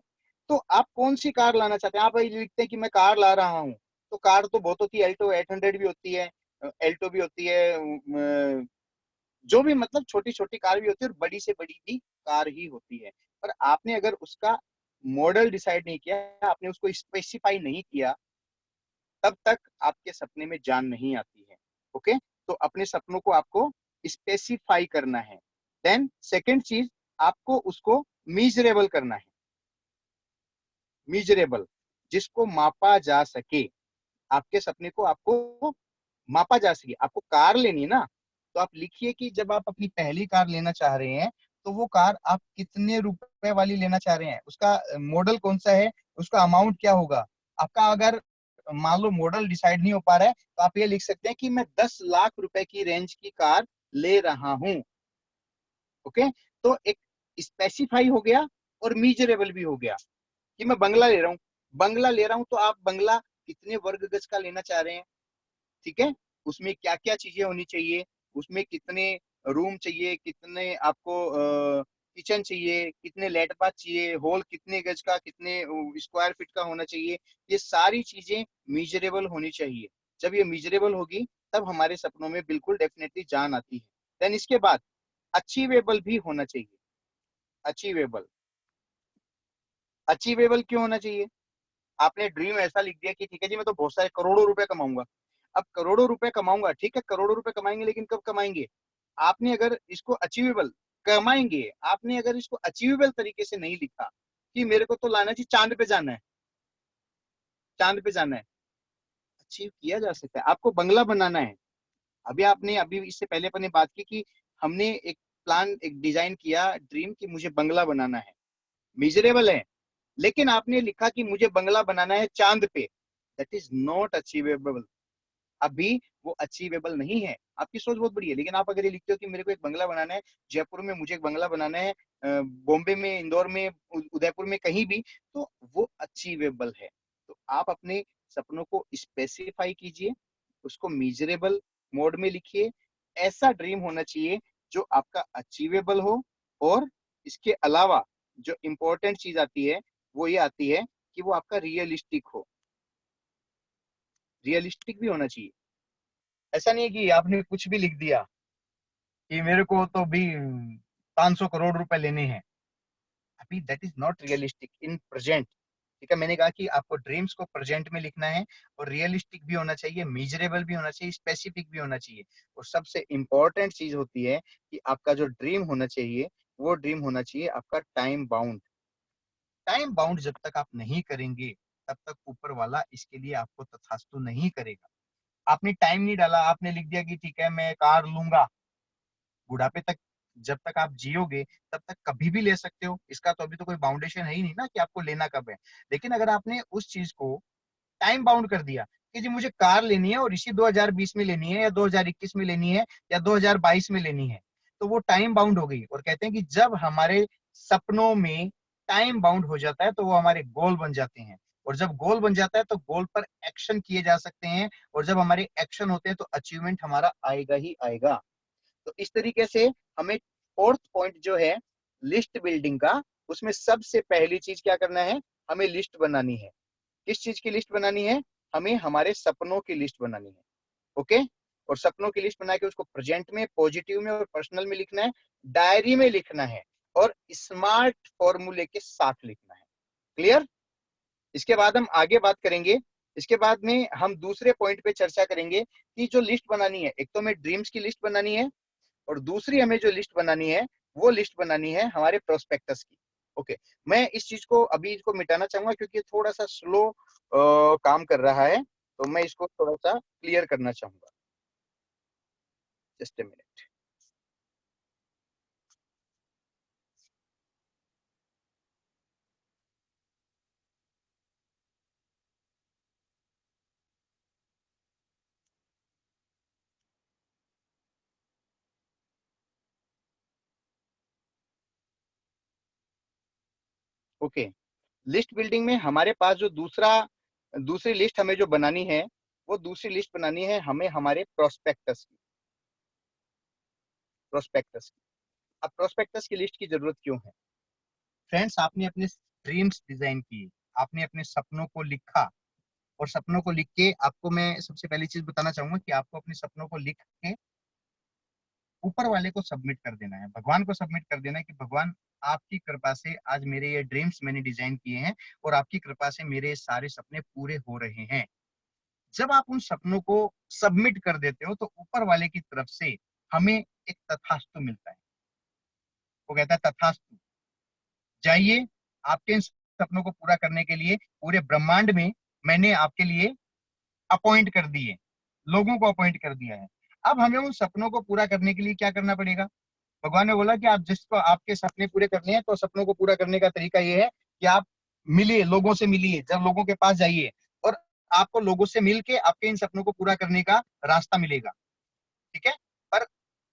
तो आप कौन सी कार लाना चाहते हैं। आप ये लिखते हैं कि मैं कार ला रहा हूँ, तो कार तो बहुत होती है, एल्टो 800 भी होती है, एल्टो भी होती है, जो भी मतलब छोटी छोटी कार भी होती है, और बड़ी से बड़ी भी कार ही होती है। पर आपने अगर उसका मॉडल डिसाइड नहीं किया, आपने उसको स्पेसिफाई नहीं किया, तब तक आपके सपने में जान नहीं आती है। ओके, तो अपने सपनों को आपको स्पेसिफाई करना है। देन सेकेंड चीज, आपको उसको मीजरेबल करना है। मीजरेबल, जिसको मापा जा सके। आपके सपने को आपको मापा जा सके। आपको कार लेनी है ना, तो आप लिखिए कि जब आप अपनी पहली कार लेना चाह रहे हैं, तो वो कार आप कितने रुपए वाली लेना चाह रहे हैं, उसका मॉडल कौन सा है, उसका अमाउंट क्या होगा। आपका अगर मान लो मॉडल डिसाइड नहीं हो पा रहा है, तो आप ये लिख सकते हैं कि मैं 10 लाख रुपए की रेंज की कार ले रहा हूँ। ओके, तो एक स्पेसिफाई हो गया और मीजरेबल भी हो गया। कि मैं बंगला ले रहा हूँ, बंगला ले रहा हूँ, तो आप बंगला कितने वर्ग गज का लेना चाह रहे हैं। ठीक है, उसमें क्या क्या चीजें होनी चाहिए, उसमें कितने रूम चाहिए, कितने आपको किचन चाहिए, कितने लेट बाथ चाहिए, हॉल कितने गज का, कितने स्क्वायर फीट का होना चाहिए। ये सारी चीजें मीजरेबल होनी चाहिए। जब ये मीजरेबल होगी, तब हमारे सपनों में बिल्कुल डेफिनेटली जान आती है। देन इसके बाद अचीवेबल भी होना चाहिए। अचीवेबल, अचीवेबल क्यों होना चाहिए। आपने ड्रीम ऐसा लिख दिया कि ठीक है जी, मैं तो बहुत सारे करोड़ों रुपए कमाऊंगा। अब करोड़ों रुपए कमाऊंगा, ठीक है, करोड़ों रुपए कमाएंगे, लेकिन कब कमाएंगे। आपने अगर इसको अचीवेबल, कमाएंगे, आपने अगर इसको अचीवेबल तरीके से नहीं लिखा कि मेरे को तो लाना चाहिए, चांद पे जाना है, चांद पे जाना है। अचीव किया जा सकता है, आपको बंगला बनाना है। अभी इससे पहले अपन ने बात की कि हमने एक प्लान, एक डिजाइन किया ड्रीम कि मुझे बंगला बनाना है, मिजरेबल है। लेकिन आपने लिखा कि मुझे बंगला बनाना है चांद पे, दैट इज नॉट अचीवेबल। अभी वो अचीवेबल नहीं है। आपकी सोच बहुत बड़ी है, लेकिन आप अगर ये लिखते हो कि मेरे को एक बंगला बनाना है, जयपुर में मुझे एक बंगला बनाना है, बॉम्बे में, इंदौर में, उदयपुर में, कहीं भी, तो वो अचीवेबल है। तो आप अपने सपनों को स्पेसिफाई कीजिए, उसको मीजरेबल मोड में लिखिए। ऐसा ड्रीम होना चाहिए जो आपका अचीवेबल हो, और इसके अलावा जो इम्पोर्टेंट चीज आती है वो ये आती है कि वो आपका रियलिस्टिक हो। रियलिस्टिक भी होना चाहिए। ऐसा नहीं है कि आपने कुछ भी लिख दिया कि मेरे को तो भी 500 करोड़ रुपए लेने हैं। अभी that is not realistic in present. ठीक है, मैंने कहा कि आपको ड्रीम्स को प्रेजेंट में लिखना है, और रियलिस्टिक भी होना चाहिए, मेजरेबल भी होना चाहिए, स्पेसिफिक भी होना चाहिए। और सबसे इंपॉर्टेंट चीज होती है कि आपका जो ड्रीम होना चाहिए, वो ड्रीम होना चाहिए आपका टाइम बाउंड। टाइम बाउंड जब तक आप नहीं करेंगे, तब तक ऊपर वाला इसके लिए आपको तथास्तु नहीं करेगा। आपने टाइम नहीं डाला, आपने लिख दिया कि ठीक है मैं कार लूंगा, बुढ़ापे तक जब तक आप जियोगे तब तक कभी भी ले सकते हो, इसका तो अभी तो कोई बाउंडेशन है ही नहीं ना कि आपको लेना कब है। लेकिन अगर आपने उस चीज को टाइम बाउंड कर दिया कि जी मुझे कार लेनी है और इसी 2020 में लेनी है, या 2021 में लेनी है, या 2022 में लेनी है, तो वो टाइम बाउंड हो गई। और कहते हैं कि जब हमारे सपनों में टाइम बाउंड हो जाता है तो वो हमारे गोल बन जाते हैं, और जब गोल बन जाता है तो गोल पर एक्शन किए जा सकते हैं, और जब हमारे एक्शन होते हैं तो अचीवमेंट हमारा आएगा ही आएगा। तो इस तरीके से हमें फोर्थ पॉइंट जो है लिस्ट बिल्डिंग का, उसमें सबसे पहली चीज क्या करना है, हमें लिस्ट बनानी है। किस चीज की लिस्ट बनानी है, हमें हमारे सपनों की लिस्ट बनानी है। ओके, और सपनों की लिस्ट बना के उसको प्रेजेंट में, पॉजिटिव में और पर्सनल में लिखना है, डायरी में लिखना है, और स्मार्ट फॉर्मूले के साथ लिखना है। क्लियर? इसके बाद हम आगे बात करेंगे। इसके बाद में हम दूसरे पॉइंट पे चर्चा करेंगे कि जो लिस्ट बनानी है, एक तो हमें ड्रीम्स की लिस्ट बनानी है, और दूसरी हमें जो लिस्ट बनानी है वो लिस्ट बनानी है हमारे प्रोस्पेक्टस की। ओके, मैं इस चीज को अभी इसको मिटाना चाहूंगा क्योंकि थोड़ा सा स्लो काम कर रहा है, तो मैं इसको थोड़ा सा क्लियर करना चाहूंगा। Just a minute. Okay, list building में हमारे पास जो दूसरी लिस्ट हमें जो बनानी है, वो दूसरी लिस्ट बनानी है हमें हमारे प्रोस्पेक्टस की। अब प्रोस्पेक्टस की लिस्ट की जरूरत क्यों है? फ्रेंड्स, आपने अपने ड्रीम्स डिजाइन किए, आपने अपने सपनों को लिखा, और सपनों को लिख के आपको मैं सबसे पहली चीज बताना चाहूंगा कि आपको अपने सपनों को लिख के ऊपर वाले को सबमिट कर देना है, भगवान को सबमिट कर देना है कि भगवान आपकी कृपा से आज मेरे ये ड्रीम्स मैंने डिजाइन किए हैं, और आपकी कृपा से मेरे सारे सपने पूरे हो रहे हैं। जब आप उन सपनों को सबमिट कर देते हो तो ऊपर वाले की तरफ से हमें एक तथास्तु मिलता है। वो कहता है तथास्तु, जाइए, आपके इन सपनों को पूरा करने के लिए पूरे ब्रह्मांड में मैंने आपके लिए अपॉइंट कर दिए, लोगों को अपॉइंट कर दिया है। अब हमें उन सपनों को पूरा करने के लिए क्या करना पड़ेगा? भगवान ने बोला कि आप जिसको आपके सपने पूरे करने हैं, तो सपनों को पूरा करने का तरीका ये है कि आप मिलिए, लोगों से मिलिए, जब लोगों के पास जाइए, और आपको लोगों से मिलके आपके इन सपनों को पूरा करने का रास्ता मिलेगा। ठीक है, पर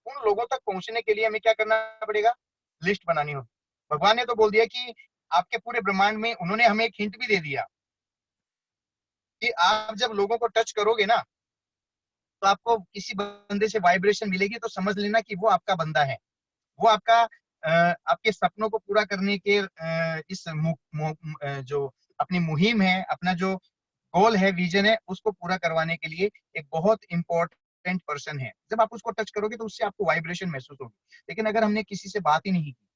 उन लोगों तक पहुंचने के लिए हमें क्या करना पड़ेगा? लिस्ट बनानी होगी। भगवान ने तो बोल दिया कि आपके पूरे ब्रह्मांड में, उन्होंने हमें एक हिंट भी दे दिया कि आप जब लोगों को टच करोगे ना, तो आपको किसी बंदे से वाइब्रेशन मिलेगी, तो समझ लेना कि वो आपका बंदा है। वो आपका आपके सपनों को पूरा करने के इस जो अपनी मुहिम है, अपना जो गोल है, विजन है, उसको पूरा करवाने के लिए एक बहुत इंपॉर्टेंट पर्सन है। जब आप उसको टच करोगे तो उससे आपको वाइब्रेशन महसूस होगी। लेकिन अगर हमने किसी से बात ही नहीं की,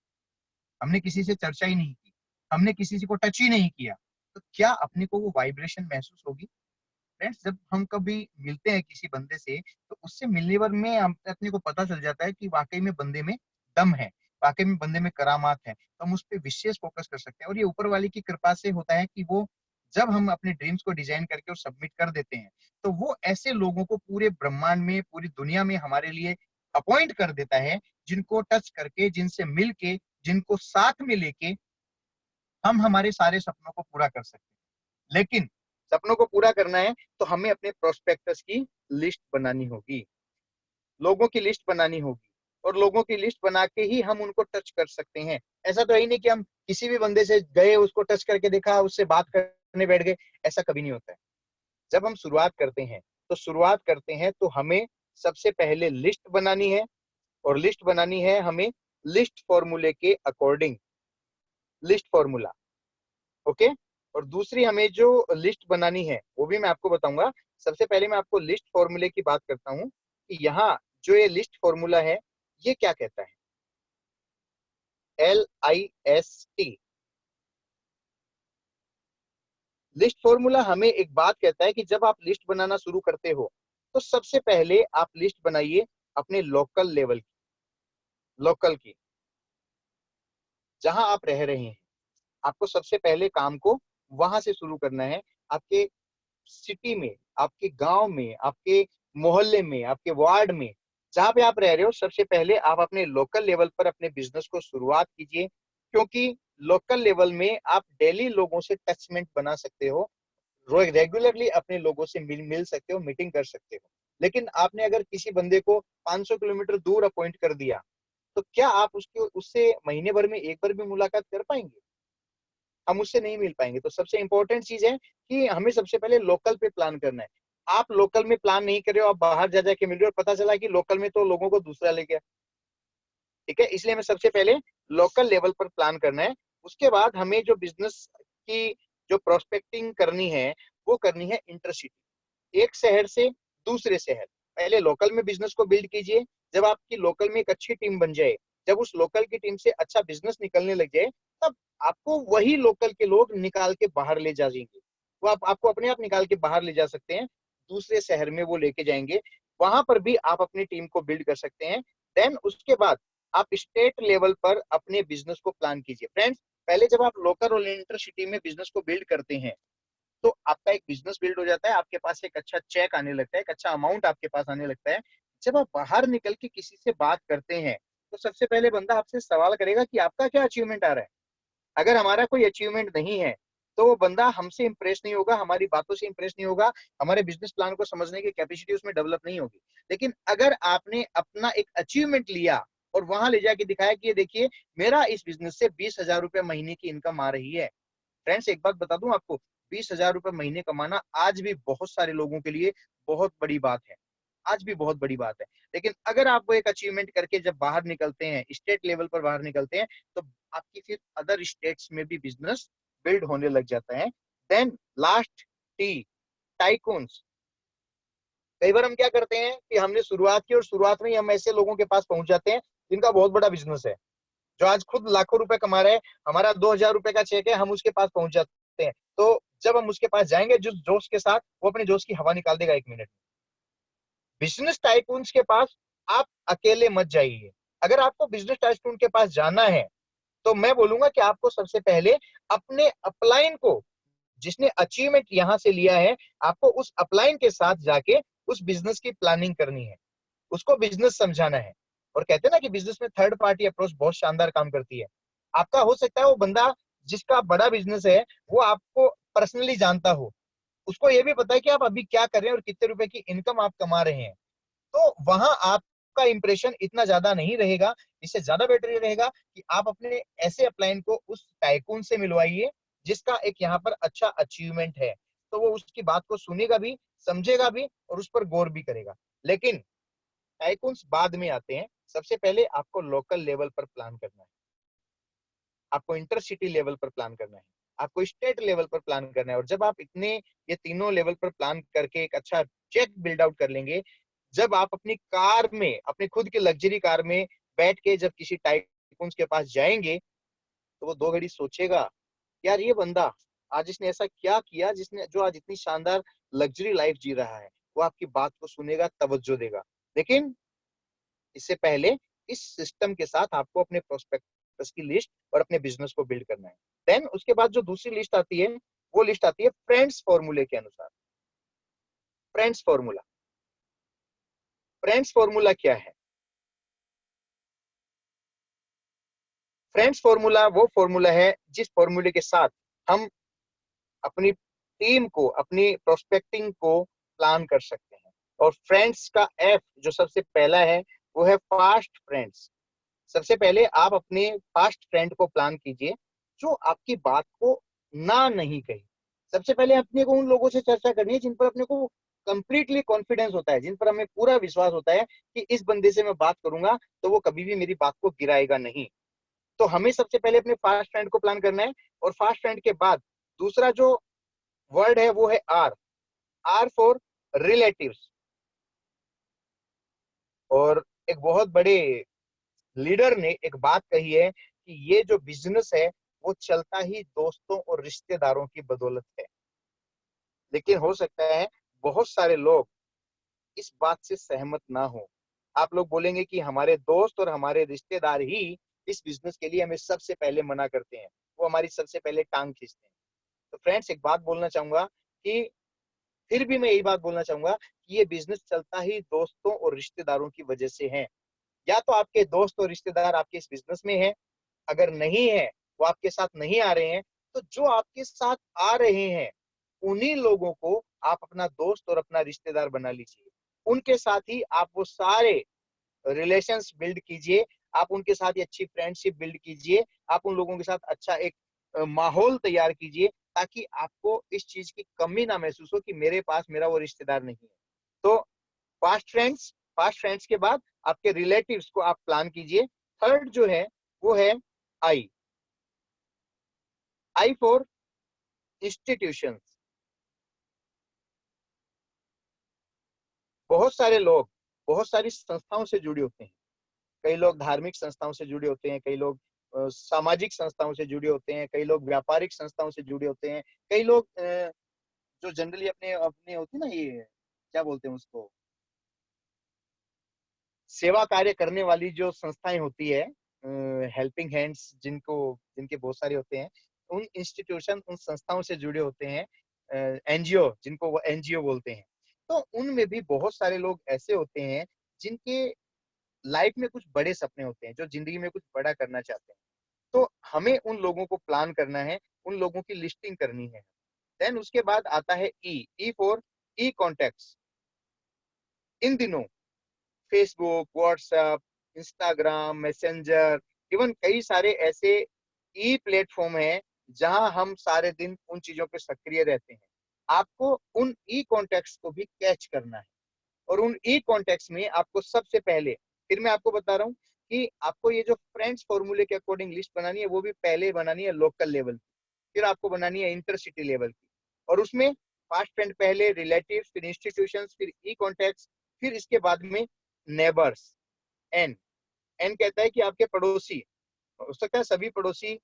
हमने किसी से चर्चा ही नहीं की, हमने किसी से को टच ही नहीं किया, तो क्या अपने को वो वाइब्रेशन महसूस होगी? फ्रेंड्स, जब हम कभी मिलते हैं किसी बंदे से, तो उससे मिलने भर में अपने को पता चल जाता है कि वाकई में बंदे में दम है, वाकई में बंदे में करामात है, तो हम उस पर विशेष फोकस कर सकते हैं। और ये ऊपर वाले की कृपा से होता है कि वो, जब हम अपने ड्रीम्स को डिजाइन करके और सबमिट कर देते हैं, तो वो ऐसे लोगों को पूरे ब्रह्मांड में, पूरी दुनिया में हमारे लिए अपॉइंट कर देता है, जिनको टच करके, जिनसे मिल के, जिनको साथ में लेके हम हमारे सारे सपनों को पूरा कर सकते हैं। लेकिन सपनों को पूरा करना है तो हमें अपने प्रोस्पेक्टस की लिस्ट बनानी होगी, लोगों की लिस्ट बनानी होगी, और लोगों की लिस्ट बना के ही हम उनको टच कर सकते हैं। ऐसा तो है ही नहीं कि हम किसी भी बंदे से गए, उसको टच करके देखा, उससे बात करने बैठ गए, ऐसा कभी नहीं होता है। जब हम शुरुआत करते हैं तो हमें सबसे पहले लिस्ट बनानी है, और लिस्ट बनानी है हमें लिस्ट फॉर्मूले के अकॉर्डिंग, लिस्ट फॉर्मूला। ओके, और दूसरी हमें जो लिस्ट बनानी है वो भी मैं आपको बताऊंगा। सबसे पहले मैं आपको लिस्ट फॉर्मूले की बात करता हूँ कि यहाँ जो ये लिस्ट फॉर्मूला है ये क्या कहता है। LIST, लिस्ट फॉर्मूला हमें एक बात कहता है कि जब आप लिस्ट बनाना शुरू करते हो तो सबसे पहले आप लिस्ट बनाइए अपने लोकल लेवल की, लोकल की, जहां आप रह रहे हैं। आपको सबसे पहले काम को वहां से शुरू करना है। आपके सिटी में, आपके गांव में, आपके मोहल्ले में, आपके वार्ड में, जहां पे आप रह रहे हो, सबसे पहले आप अपने लोकल लेवल पर अपने बिजनेस को शुरुआत कीजिए। क्योंकि लोकल लेवल में आप डेली लोगों से टचमेंट बना सकते हो, रेगुलरली अपने लोगों से मिल सकते हो, मीटिंग कर सकते हो। लेकिन आपने अगर किसी बंदे को 500 किलोमीटर दूर अपॉइंट कर दिया तो क्या आप उससे महीने भर में एक बार भी मुलाकात कर पाएंगे? हम उससे नहीं मिल पाएंगे। तो सबसे इंपॉर्टेंट चीज है कि हमें सबसे पहले लोकल पे प्लान करना है। आप लोकल में प्लान नहीं कर रहे हो, आप बाहर जा जाके मिल रहे हो, पता चला कि लोकल में तो लोगों को दूसरा ले गया। ठीक है, इसलिए हमें सबसे पहले लोकल लेवल पर प्लान करना है। उसके बाद हमें जो बिजनेस की जो प्रोस्पेक्टिंग करनी है वो करनी है इंटरसिटी, एक शहर से दूसरे शहर। पहले लोकल में बिजनेस को बिल्ड कीजिए। जब आपकी लोकल में एक अच्छी टीम बन जाए, जब उस लोकल की टीम से अच्छा बिजनेस निकलने लग जाए, तब आपको वही लोकल के लोग निकाल के बाहर ले जाएंगे। वो आपको अपने आप निकाल के बाहर ले जा सकते हैं, दूसरे शहर में वो लेके जाएंगे। वहां पर भी आप अपनी टीम को बिल्ड कर सकते हैं। देन उसके बाद आप स्टेट लेवल पर अपने बिजनेस को प्लान कीजिए। फ्रेंड्स, पहले जब आप लोकल और इंटरसिटी में बिजनेस को बिल्ड करते हैं तो आपका एक बिजनेस बिल्ड हो जाता है, आपके पास एक अच्छा चेक आने लगता है, एक अच्छा अमाउंट आपके पास आने लगता है। जब आप बाहर निकल के किसी से बात करते हैं तो सबसे पहले बंदा आपसे सवाल करेगा कि आपका क्या अचीवमेंट आ रहा है। अगर हमारा कोई अचीवमेंट नहीं है तो वो बंदा हमसे इंप्रेस नहीं होगा, हमारी बातों से इंप्रेस नहीं होगा, हमारे बिजनेस प्लान को समझने की कैपेसिटी उसमें डेवलप नहीं होगी। लेकिन अगर आपने अपना एक अचीवमेंट लिया और वहां ले जाके दिखाया कि ये देखिए मेरा इस बिजनेस से 20,000 रुपए महीने की इनकम आ रही है। फ्रेंड्स, एक बात बता दूं आपको, 20,000 रुपए महीने कमाना आज भी बहुत सारे लोगों के लिए बहुत बड़ी बात है, आज भी बहुत बड़ी बात है। लेकिन अगर आप वो एक अचीवमेंट करके जब बाहर निकलते हैं, स्टेट लेवल पर बाहर निकलते हैं, तो आपकी फिर अदर स्टेट्स में भी बिजनेस बिल्ड होने लग जाता है। Then last T, tycoons. कई बार हम क्या करते हैं कि हमने शुरुआत की और शुरुआत में ही हम ऐसे लोगों के पास पहुंच जाते हैं जिनका बहुत बड़ा बिजनेस है, जो आज खुद लाखों रुपए कमा रहे हैं। हमारा 2,000 रुपए का चेक है, हम उसके पास पहुंच जाते हैं। तो जब हम उसके पास जाएंगे जिस जोश के साथ, वो अपने जोश की हवा निकाल देगा 1 मिनट। बिजनेस टाइकून्स के पास आप अकेले मत जाइए। अगर आपको बिजनेस टाइकून के पास जाना है तो मैं बोलूंगा कि आपको सबसे पहले अपने अपलाइन को, जिसने अचीवमेंट यहां से लिया है, आपको उस अपलाइन के साथ जाके उस बिजनेस की प्लानिंग करनी है, उसको बिजनेस समझाना है। और कहते हैं ना कि बिजनेस में थर्ड पार्टी अप्रोच बहुत शानदार काम करती है। आपका हो सकता है वो बंदा जिसका बड़ा बिजनेस है वो आपको पर्सनली जानता हो, उसको ये भी पता है कि आप अभी क्या कर रहे हैं और कितने रुपए की इनकम आप कमा रहे हैं। तो वहां आपका इंप्रेशन इतना ज्यादा नहीं रहेगा। इससे ज्यादा बेटर ये रहेगा कि आप अपने ऐसे अपलाइन को उस टाइकून से मिलवाइए जिसका एक यहाँ पर अच्छा अचीवमेंट है। तो वो उसकी बात को सुनेगा भी, समझेगा भी और उस पर गौर भी करेगा। लेकिन टाइकून्स बाद में आते हैं। सबसे पहले आपको लोकल लेवल पर प्लान करना है, आपको इंटरसिटी लेवल पर प्लान करना है, आपको स्टेट लेवल पर प्लान करना है। और जब आप इतने ये तीनों लेवल पर प्लान करके एक अच्छा चेक बिल्ड आउट कर लेंगे, जब आप अपनी कार में, अपनी खुद की लग्जरी कार में बैठ के जब किसी टाइकून्स के पास जाएंगे तो वो 2 घड़ी सोचेगा, यार ये बंदा आज इसने ऐसा क्या किया जिसने, जो आज इतनी शानदार लग्जरी लाइफ जी रहा है। वो आपकी बात को सुनेगा, तवज्जो देगा। लेकिन इससे पहले इस सिस्टम के साथ आपको अपने प्रोस्पेक्टस की लिस्ट और अपने बिजनेस को बिल्ड करना है। देन उसके बाद जो दूसरी लिस्ट आती है वो लिस्ट आती है फ्रेंड्स फॉर्मूले के अनुसार। फ्रेंड्स फॉर्मूला, फ्रेंड्स फॉर्मूला क्या है? फ्रेंड्स फॉर्मूला वो फॉर्मूला है जिस फॉर्मूले के साथ हम अपनी टीम को, अपनी प्रोस्पेक्टिंग को प्लान कर सकते हैं। और फ्रेंड्स का एफ जो सबसे पहला है वो है फास्ट फ्रेंड्स। सबसे पहले आप अपने फास्ट फ्रेंड को प्लान कीजिए जो आपकी बात को ना नहीं कही। सबसे पहले अपने को उन लोगों से चर्चा करनी है जिन पर अपने को कंप्लीटली कॉन्फिडेंस होता है, जिन पर हमें पूरा विश्वास होता है कि इस बंदे से मैं बात करूंगा तो वो कभी भी मेरी बात को गिराएगा नहीं। तो हमें सबसे पहले अपने फास्ट फ्रेंड को प्लान करना है। और फास्ट फ्रेंड के बाद दूसरा जो वर्ड है वो है आर। Are for relatives. और एक बहुत बड़े लीडर ने एक बात कही है कि ये जो बिजनेस है वो चलता ही दोस्तों और रिश्तेदारों की बदौलत है। लेकिन हो सकता है बहुत सारे लोग इस बात से सहमत ना हो। आप लोग बोलेंगे कि हमारे दोस्त और हमारे रिश्तेदार ही इस बिजनेस के लिए हमें सबसे पहले मना करते हैं, वो हमारी सबसे पहले टांग खींचते हैं। तो फ्रेंड्स, एक बात बोलना चाहूंगा कि फिर भी मैं यही बात बोलना चाहूंगा कि ये बिजनेस चलता ही दोस्तों और रिश्तेदारों की वजह से है। या तो आपके दोस्त और रिश्तेदार आपके इस बिजनेस में है, अगर नहीं है, वो आपके साथ नहीं आ रहे हैं, तो जो आपके साथ आ रहे हैं उन्हीं लोगों को आप अपना दोस्त और अपना रिश्तेदार बना लीजिए। उनके साथ ही आप वो सारे रिलेशंस बिल्ड कीजिए, आप उनके साथ ही अच्छी फ्रेंडशिप बिल्ड कीजिए, आप उन लोगों के साथ अच्छा एक माहौल तैयार कीजिए, ताकि आपको इस चीज की कमी ना महसूस हो कि मेरे पास मेरा वो रिश्तेदार नहीं है। तो पास्ट फ्रेंड्स के बाद आपके रिलेटिव्स को आप प्लान कीजिए। थर्ड जो है वो है आई आई फॉर इंस्टीट्यूशंस। बहुत सारे लोग बहुत सारी संस्थाओं से जुड़े होते हैं। कई लोग धार्मिक संस्थाओं से जुड़े होते हैं, कई लोग सामाजिक संस्थाओं से जुड़े होते हैं, कई लोग व्यापारिक संस्थाओं से जुड़े होते हैं, कई लोग जो जनरली अपने अपने होती है ना, ये क्या बोलते हैं उसको, सेवा कार्य करने वाली जो संस्थाएं होती है, हेल्पिंग हैंड्स जिनको जिनके बहुत सारे होते हैं, उन इंस्टीट्यूशन उन संस्थाओं से जुड़े होते हैं, एनजीओ जिनको वो एनजीओ बोलते हैं। तो उनमें भी बहुत सारे लोग ऐसे होते हैं जिनके लाइफ में कुछ बड़े सपने होते हैं, जो जिंदगी में कुछ बड़ा करना चाहते हैं। तो हमें उन लोगों को प्लान करना है, उन लोगों की लिस्टिंग करनी है। देन उसके बाद आता है ई फॉर ई कॉन्टेक्ट्स। इन दिनों Facebook, WhatsApp, Instagram, messenger, even कई सारे ऐसे ई प्लेटफॉर्म हैं जहां हम सारे दिन उन चीजों पे सक्रिय रहते हैं। आपको उन ई कॉन्टेक्ट्स को भी कैच करना है, और उन ई कॉन्टेक्ट्स में आपको सबसे पहले, फिर मैं आपको बता रहा हूँ कि आपको ये जो फ्रेंड्स फॉर्मूले के अकॉर्डिंग लिस्ट बनानी है, वो भी पहले बनानी है लोकल लेवल की, फिर आपको बनानी है इंटरसिटी लेवल की, और उसमें फास्ट फ्रेंड पहले, रिलेटिव्स, फिर इंस्टीट्यूशंस, फिर ई कॉन्टेक्ट्स, फिर इसके बाद में नेबर्स। एन एन कहता है कि आपके पड़ोसी। हो सकता है सभी पड़ोसी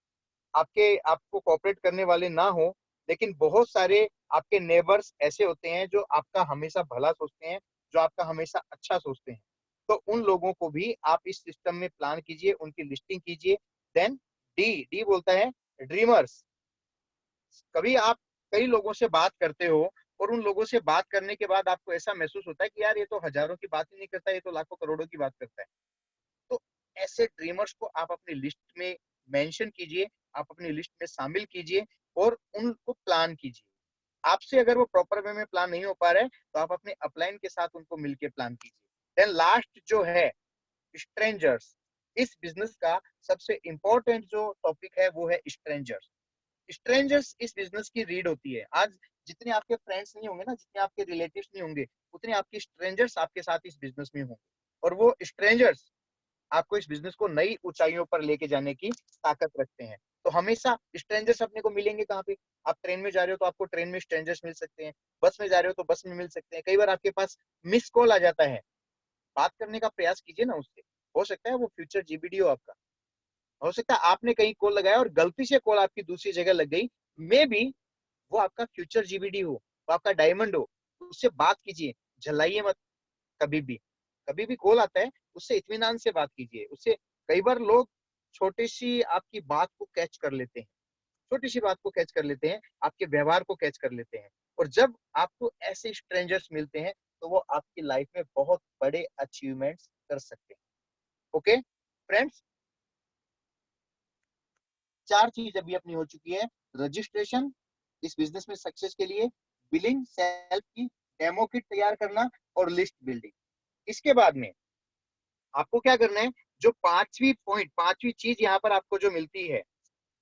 आपको कोऑपरेट करने वाले ना हो, लेकिन बहुत सारे आपके नेबर्स ऐसे होते हैं जो आपका हमेशा भला सोचते हैं, जो आपका हमेशा अच्छा सोचते हैं। तो उन लोगों को भी आप इस सिस्टम में प्लान कीजिए, उनकी लिस्टिंग कीजिए। देन डी डी बोलता है ड्रीमर्स। कभी आप कई लोगों से बात करते हो, और उन लोगों से बात करने के बाद आपको ऐसा महसूस होता है कि यार ये तो हजारों की बात ही नहीं करता, ये तो लाखों करोड़ों की बात करता है। तो ऐसे ड्रीमर्स को आप अपनी लिस्ट में मेंशन कीजिए, आप अपनी लिस्ट में शामिल कीजिए, और उनको प्लान कीजिए। आपसे अगर वो प्रॉपर वे में प्लान नहीं हो पा रहा है, तो आप अपने अपलाइन के साथ उनको मिलके प्लान कीजिए। देन लास्ट जो है स्ट्रेंजर्स। इस बिजनेस का सबसे इंपॉर्टेंट जो टॉपिक है वो है स्ट्रेंजर्स। स्ट्रेंजर्स इस बिजनेस की रीड होती है। आज जितने आपके फ्रेंड्स नहीं होंगे ना, जितने आपके रिलेटिव्स नहीं होंगे, उतने आपके स्ट्रेंजर्स आपके साथ इस बिजनेस में होंगे, और वो स्ट्रेंजर्स आपको इस बिजनेस को नई ऊंचाइयों पर लेके जाने की ताकत रखते हैं। तो हमेशा स्ट्रेंजर्स अपने को मिलेंगे कहाँ पे? आप ट्रेन में जा रहे हो तो आपको ट्रेन में स्ट्रेंजर्स मिल सकते हैं, बस में जा रहे हो तो बस में मिल सकते हैं, कई बार आपके पास मिस कॉल आ जाता है, बात करने का प्रयास कीजिए ना उससे। हो सकता है वो फ्यूचर जीबीडी हो आपका, हो सकता है आपने कहीं कॉल लगाया और गलती से कॉल आपकी दूसरी जगह लग गई, मे बी वो आपका फ्यूचर जीबीडी हो, वो आपका डायमंड हो। उससे बात कीजिए, झल्लाइए मत। कभी भी कभी भी कॉल आता है, उससे इत्मीनान से बात कीजिए उससे। कई बार लोग छोटी सी आपकी बात को कैच कर लेते हैं, छोटी सी बात को कैच कर लेते हैं, आपके व्यवहार को कैच कर लेते हैं, और जब आपको ऐसे स्ट्रेंजर्स मिलते हैं तो वो आपकी लाइफ में बहुत बड़े अचीवमेंट्स कर सकते हैं। ओके फ्रेंड्स, 4 चीज अभी अपनी हो चुकी है। रजिस्ट्रेशन इस बिजनेस में सक्सेस के लिए, बिलिंग, सेल्फ की डेमो किट तैयार करना, और लिस्ट बिल्डिंग। इसके बाद में आपको क्या करना है? जो पांचवी चीज यहाँ पर आपको जो मिलती है,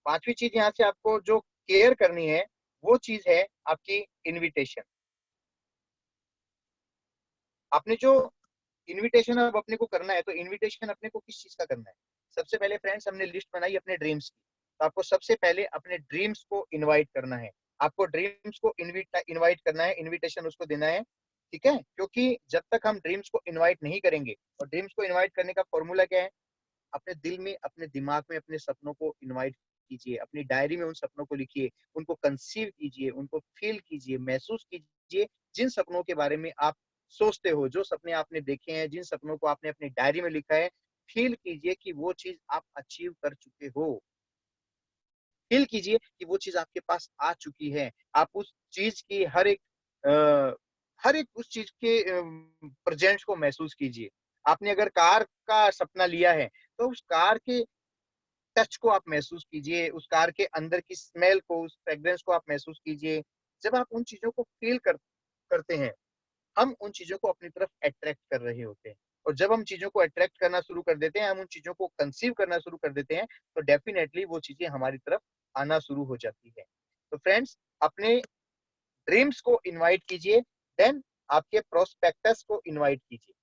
पांचवी चीज यहाँ से आपको जो केयर करनी है, वो चीज है आपकी इनविटेशन। आपने जो इनविटेशन अब अपने को करना है, तो इनविटेशन अपने को किस चीज का करना है? सबसे पहले फ्रेंड्स, हमने लिस्ट बनाई अपने ड्रीम्स की, तो आपको सबसे पहले अपने ड्रीम्स को इनवाइट करना है। आपको ड्रीम्स को इनवाइट करना है, इनविटेशन उसको देना है। ठीक है, क्योंकि जब तक हम ड्रीम्स को इनवाइट नहीं करेंगे, और ड्रीम्स को इनवाइट करने का फॉर्मूला क्या है, अपने दिल में, अपने दिमाग में अपने सपनों को इनवाइट कीजिए, अपनी डायरी में उन सपनों को लिखिए, उनको कंसीव कीजिए, उनको फील कीजिए, महसूस कीजिए। जिन सपनों के बारे में आप सोचते हो, जो सपने आपने देखे हैं, जिन सपनों को आपने अपनी डायरी में लिखा है, फील कीजिए कि वो चीज आप अचीव कर चुके हो। फील कीजिए कि वो चीज आपके पास आ चुकी है। आप उस चीज की हर एक उस चीज के प्रेजेंस को महसूस कीजिए। आपने अगर कार का सपना लिया है, तो उस कार के टच को आप महसूस कीजिए, उस कार के अंदर की स्मेल को, उस फ्रेग्रेंस को आप महसूस कीजिए। जब आप उन चीजों को फील करते हैं, हम उन चीजों को अपनी तरफ अट्रैक्ट कर रहे होते हैं। और जब हम चीजों को अट्रैक्ट करना शुरू कर देते हैं, हम उन चीजों को कंसीव करना शुरू कर देते हैं, तो डेफिनेटली वो चीजें हमारी तरफ आना शुरू हो जाती है। तो फ्रेंड्स, अपने ड्रीम्स को इनवाइट कीजिए, देन आपके प्रोस्पेक्टस को इनवाइट कीजिए।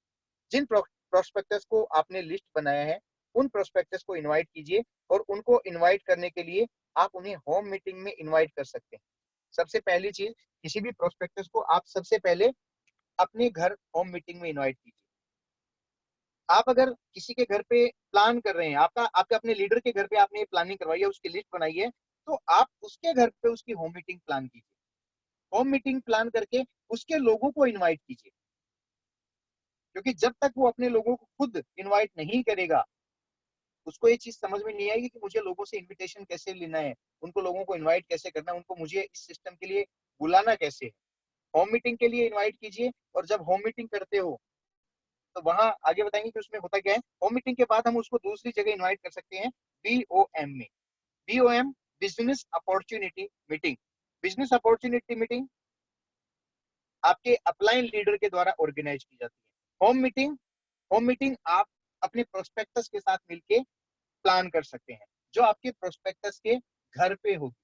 जिन प्रोस्पेक्टस को आपने लिस्ट बनाया है, उन प्रोस्पेक्टस को इनवाइट कीजिए, और उनको इनवाइट करने के लिए आप उन्हें होम मीटिंग में इनवाइट कर सकते हैं। सबसे पहली चीज, किसी भी प्रोस्पेक्टस को आप सबसे पहले अपने घर होम मीटिंग में इनवाइट कीजिए। आप अगर किसी के घर पे प्लान कर रहे हैं, आपका आपके अपने लीडर के घर पे आपने प्लानिंग करवाई है, उसकी लिस्ट बनाई है, तो आप उसके घर पे उसकी होम मीटिंग प्लान कीजिए। होम मीटिंग प्लान करके उसके लोगों को इनवाइट कीजिए, क्योंकि जब तक वो अपने लोगों को खुद इनवाइट नहीं करेगा, उसको ये चीज समझ में नहीं आएगी कि मुझे लोगों से इनविटेशन कैसे लेना है, उनको लोगों को इनवाइट कैसे करना है, उनको मुझे इस सिस्टम के लिए बुलाना कैसे है। होम मीटिंग के लिए इनवाइट कीजिए, और जब होम मीटिंग करते हो, तो वहां आगे बताएंगे कि उसमें होता क्या है। होम मीटिंग के बाद हम उसको दूसरी जगह इनवाइट कर सकते हैं, BOM में। BOM, business opportunity meeting. Business opportunity meeting आपके अपलाइन लीडर के द्वारा ऑर्गेनाइज की जाती है। होम मीटिंग आप अपने प्रोस्पेक्टस के साथ मिलके प्लान कर सकते हैं, जो आपके प्रोस्पेक्टस के घर पे होगी।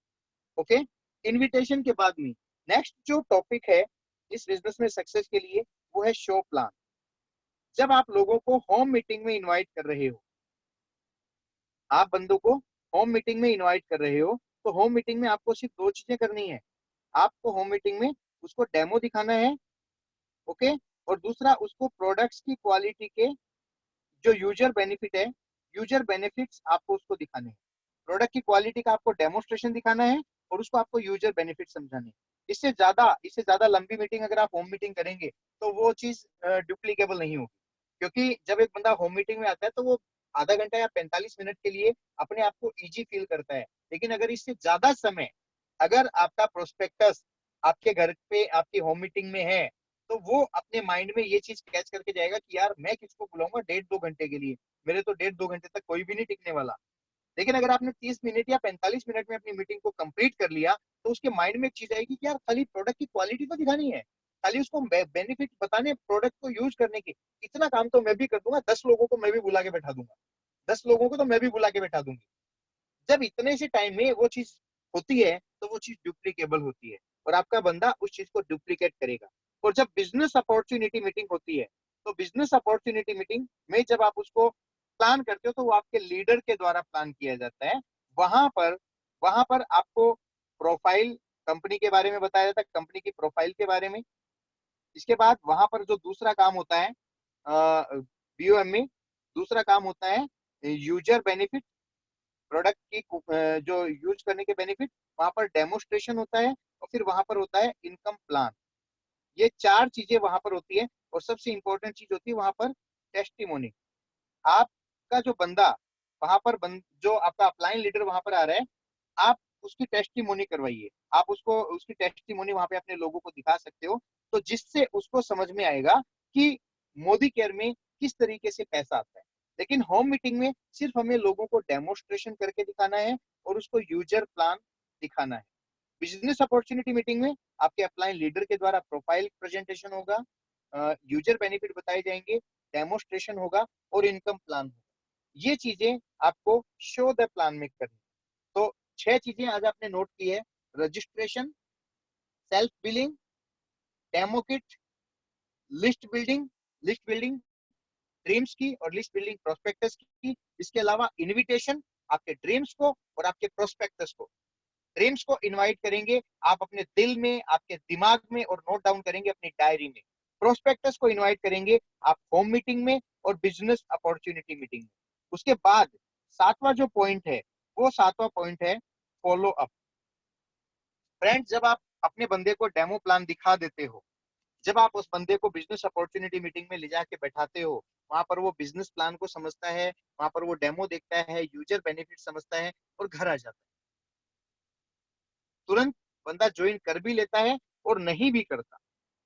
ओके, इनविटेशन के बाद में नेक्स्ट जो टॉपिक है इस बिजनेस में सक्सेस के लिए, वो है शो प्लान। जब आप लोगों को होम मीटिंग में इनवाइट कर रहे हो, आप बंदों को होम मीटिंग में इनवाइट कर रहे हो, तो होम मीटिंग में आपको सिर्फ दो चीजें करनी है। आपको होम मीटिंग में उसको डेमो दिखाना है, ओके, और दूसरा उसको प्रोडक्ट्स की क्वालिटी के जो यूजर बेनिफिट है, यूजर बेनिफिट्स आपको उसको दिखाने हैं। प्रोडक्ट की क्वालिटी का आपको डेमोस्ट्रेशन दिखाना है, और उसको आपको यूजर बेनिफिट समझाने हैं। इससे ज्यादा लंबी मीटिंग अगर आप होम मीटिंग करेंगे, तो वो चीज डुप्लीकेबल नहीं होगी। क्योंकि जब एक बंदा होम मीटिंग में आता है, तो वो आधा घंटा या 45 मिनट के लिए अपने आप को इजी फील करता है। लेकिन अगर इससे ज्यादा समय, अगर आपका प्रोस्पेक्टस आपके घर पे आपकी होम मीटिंग में है, तो वो अपने माइंड में ये चीज कैच करके जाएगा कि यार मैं किसको बुलाऊंगा 1.5-2 घंटे के लिए, मेरे तो 1.5-2 घंटे तक कोई भी नहीं टिकने वाला। लेकिन अगर आपने 30 मिनट या 45 मिनट में अपनी मीटिंग को कंप्लीट कर लिया, तो उसके माइंड में एक चीज आएगी कि यार खाली प्रोडक्ट की क्वालिटी तो दिखानी है, खाली उसको बेनिफिट बताने, प्रोडक्ट को यूज करने की, इतना काम तो मैं भी कर दूंगा, 10 लोगों को मैं भी बुला के बैठा दूंगा, 10 लोगों को तो मैं भी बुला के बैठा दूंगी। जब इतने से टाइम में वो चीज होती है, तो वो चीज डुप्लीकेबल होती है, और आपका बंदा उस चीज को डुप्लीकेट करेगा। और जब बिजनेस अपॉर्चुनिटी मीटिंग होती है, तो बिजनेस अपॉर्चुनिटी मीटिंग में जब आप उसको प्लान करते हो, तो वो आपके लीडर के द्वारा प्लान किया जाता है। वहां पर आपको प्रोफाइल, कंपनी के बारे में बताया जाता है, कंपनी की प्रोफाइल के बारे में। इसके बाद वहां पर जो दूसरा काम होता है BOM में, दूसरा काम होता है यूजर बेनिफिट, प्रोडक्ट की जो यूज करने के बेनिफिट, वहां पर डेमोस्ट्रेशन होता है, और फिर वहां पर होता है इनकम प्लान। ये चार चीजें वहां पर होती है, और सबसे इंपॉर्टेंट चीज होती है वहां पर टेस्टिमोनी। आपका जो बंदा जो आपका अपलाइन लीडर वहां पर आ रहा है, आप उसकी टेस्टिमोनी करवाइए। आप उसको उसकी टेस्टिमोनी वहां पे अपने लोगों को दिखा सकते हो, तो जिससे उसको समझ में आएगा कि मोदी केयर में किस तरीके से पैसा आता है। लेकिन होम मीटिंग में सिर्फ हमें लोगों को डेमोस्ट्रेशन करके दिखाना है, और उसको यूजर प्लान दिखाना है। बिजनेस अपॉर्चुनिटी मीटिंग में आपके अपलाइन लीडर के द्वारा प्रोफाइल प्रेजेंटेशन होगा, यूजर बेनिफिट बताए जाएंगे, डेमोस्ट्रेशन होगा, और इनकम प्लान होगा। ये चीजें आपको शो द प्लान में करनी। तो 6 चीजें आज आपने नोट की है: registration, self billing, demo kit, list building dreams की, और लिस्ट बिल्डिंग प्रोस्पेक्टस की। इसके अलावा इनविटेशन, आपके ड्रीम्स को और आपके प्रोस्पेक्टस को। ड्रीम्स को इनवाइट करेंगे आप अपने दिल में, आपके दिमाग में, और नोट डाउन करेंगे अपनी डायरी में। प्रोस्पेक्टस को इनवाइट करेंगे आप होम मीटिंग में और बिजनेस अपॉर्चुनिटी मीटिंग में। उसके बाद सातवां जो पॉइंट है, वो सातवां पॉइंट है फॉलो अप। फ्रेंड्स, जब आप अपने बंदे को डेमो प्लान दिखा देते हो, जब आप उस बंदे को बिजनेस अपॉर्चुनिटी मीटिंग में ले जाके बैठाते हो, वहां पर वो बिजनेस प्लान को समझता है, वहां पर वो डेमो देखता है, यूजर बेनिफिट समझता है और घर आ जाता है। तुरंत बंदा ज्वाइन कर भी लेता है और नहीं भी करता।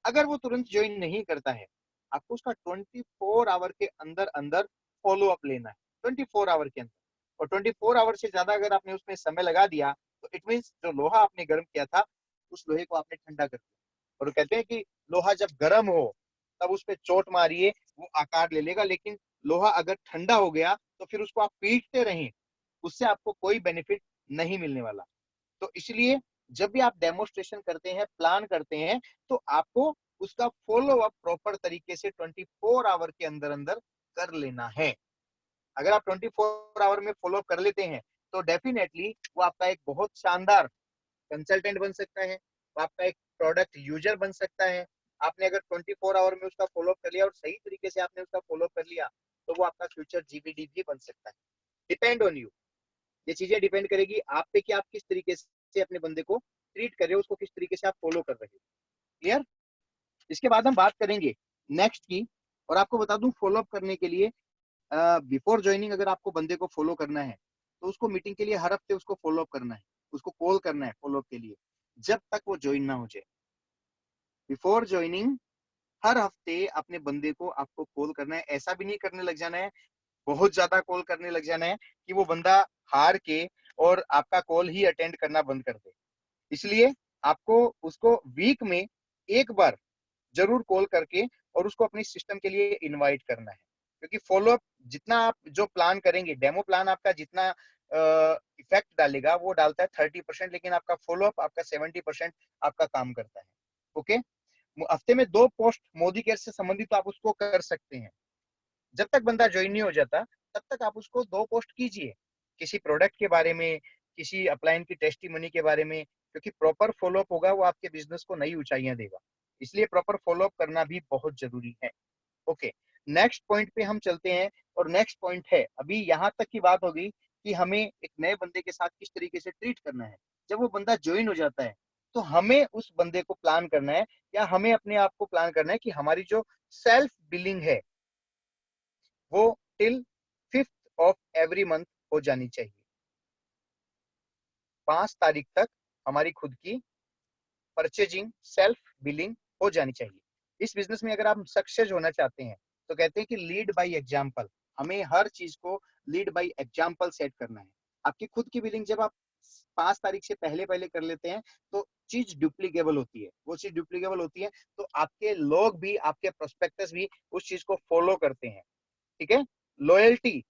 अगर वो तुरंत ज्वाइन नहीं करता है, आपको उसका 24 आवर के अंदर अंदर फॉलो अप लेना है, 24 आवर के अंदर। और 24 आवर से ज्यादा अगर आपने उसमें समय लगा दिया तो इट मीन्स जो लोहा आपने गर्म किया था उस लोहे को आपने ठंडा कर दिया। और वो कहते हैं कि लोहा जब गर्म हो तब उस पर चोट मारिए, वो आकार ले लेगा, लेकिन लोहा अगर ठंडा हो गया तो फिर उसको आप पीटते रहें, उससे आपको कोई बेनिफिट नहीं मिलने वाला। तो इसलिए जब भी आप डेमोस्ट्रेशन करते हैं, प्लान करते हैं, तो आपको उसका फॉलो अप प्रॉपर तरीके से 24 आवर के अंदर अंदर कर लेना है। अगर आप 24 आवर में फॉलो अप कर लेते हैं तो डेफिनेटली वो आपका एक बहुत शानदार कंसल्टेंट बन सकता है, वो आपका एक प्रोडक्ट यूजर बन सकता है। आपने अगर 24 आवर में उसका फॉलो अप कर लिया और सही तरीके से आपने उसका फॉलो अप कर लिया तो वो आपका फ्यूचर जीबीडी भी बन सकता है। डिपेंड ऑन यू, ये चीजें डिपेंड करेगी आप पे कि आप किस तरीके से अपने बंदे को ट्रीट कर रहे हो, उसको किस तरीके से आप फॉलो कर रहे हो। क्लियर? इसके बाद हम बात करेंगे नेक्स्ट की। और आपको बता दूं, फॉलो अप करने के लिए बिफोर ज्वाइनिंग अगर आपको बंदे को फॉलो करना है तो उसको मीटिंग के लिए हर हफ्ते उसको फॉलो अप करना है, उसको कॉल करना है फॉलो अप के लिए, जब तक वो ज्वाइन ना हो जाए। बिफोर ज्वाइनिंग हर हफ्ते अपने बंदे को आपको कॉल करना है। ऐसा भी नहीं करने लग जाना है, बहुत ज्यादा कॉल करने लग जाना है कि वो बंदा हार के और आपका कॉल ही अटेंड करना बंद कर दे। इसलिए आपको उसको वीक में एक बार जरूर कॉल करके और उसको अपनी सिस्टम के लिए इनवाइट करना है। क्योंकि फॉलोअप जितना आप जो प्लान करेंगे, डेमो प्लान आपका जितना इफेक्ट डालेगा वो डालता है 30%, लेकिन आपका फॉलोअप आपका 70% आपका काम करता है। ओके, हफ्ते में 2 पोस्ट मोदी केयर से संबंधित तो आप उसको कर सकते हैं। जब तक बंदा ज्वाइन नहीं हो जाता तब तक आप उसको 2 पोस्ट कीजिए, किसी प्रोडक्ट के बारे में, किसी अपलाइन की टेस्टिमनी के बारे में, क्योंकि प्रॉपर फॉलोअप होगा वो आपके बिजनेस को नई ऊंचाइयां देगा। इसलिए प्रॉपर फॉलोअप करना भी बहुत जरूरी है। ओके, नेक्स्ट पॉइंट पे हम चलते हैं। और नेक्स्ट पॉइंट है, अभी यहाँ तक की बात होगी कि हमें एक नए बंदे के साथ किस तरीके से ट्रीट करना है। जब वो बंदा ज्वाइन हो जाता है तो हमें उस बंदे को प्लान करना है, या हमें अपने आप को प्लान करना है कि हमारी जो सेल्फ बिलिंग है वो till 5th of every month हो जानी चाहिए। 5 तारीख तक हमारी खुद की परचेजिंग सेल्फ बिलिंग हो जानी चाहिए। इस बिजनेस में अगर आप सक्सेस होना चाहते हैं तो कहते हैं कि लीड बाय एग्जाम्पल। हमें हर चीज को लीड बाय एग्जाम्पल सेट करना है। आपकी खुद की बिलिंग जब आप 5 तारीख से पहले पहले कर लेते हैं तो चीज डुप्लीकेबल होती है। वो चीज डुप्लीकेबल होती है तो आपके लोग भी, आपके प्रोस्पेक्टस भी उस चीज को फॉलो करते हैं। ठीक है, लॉयल्टी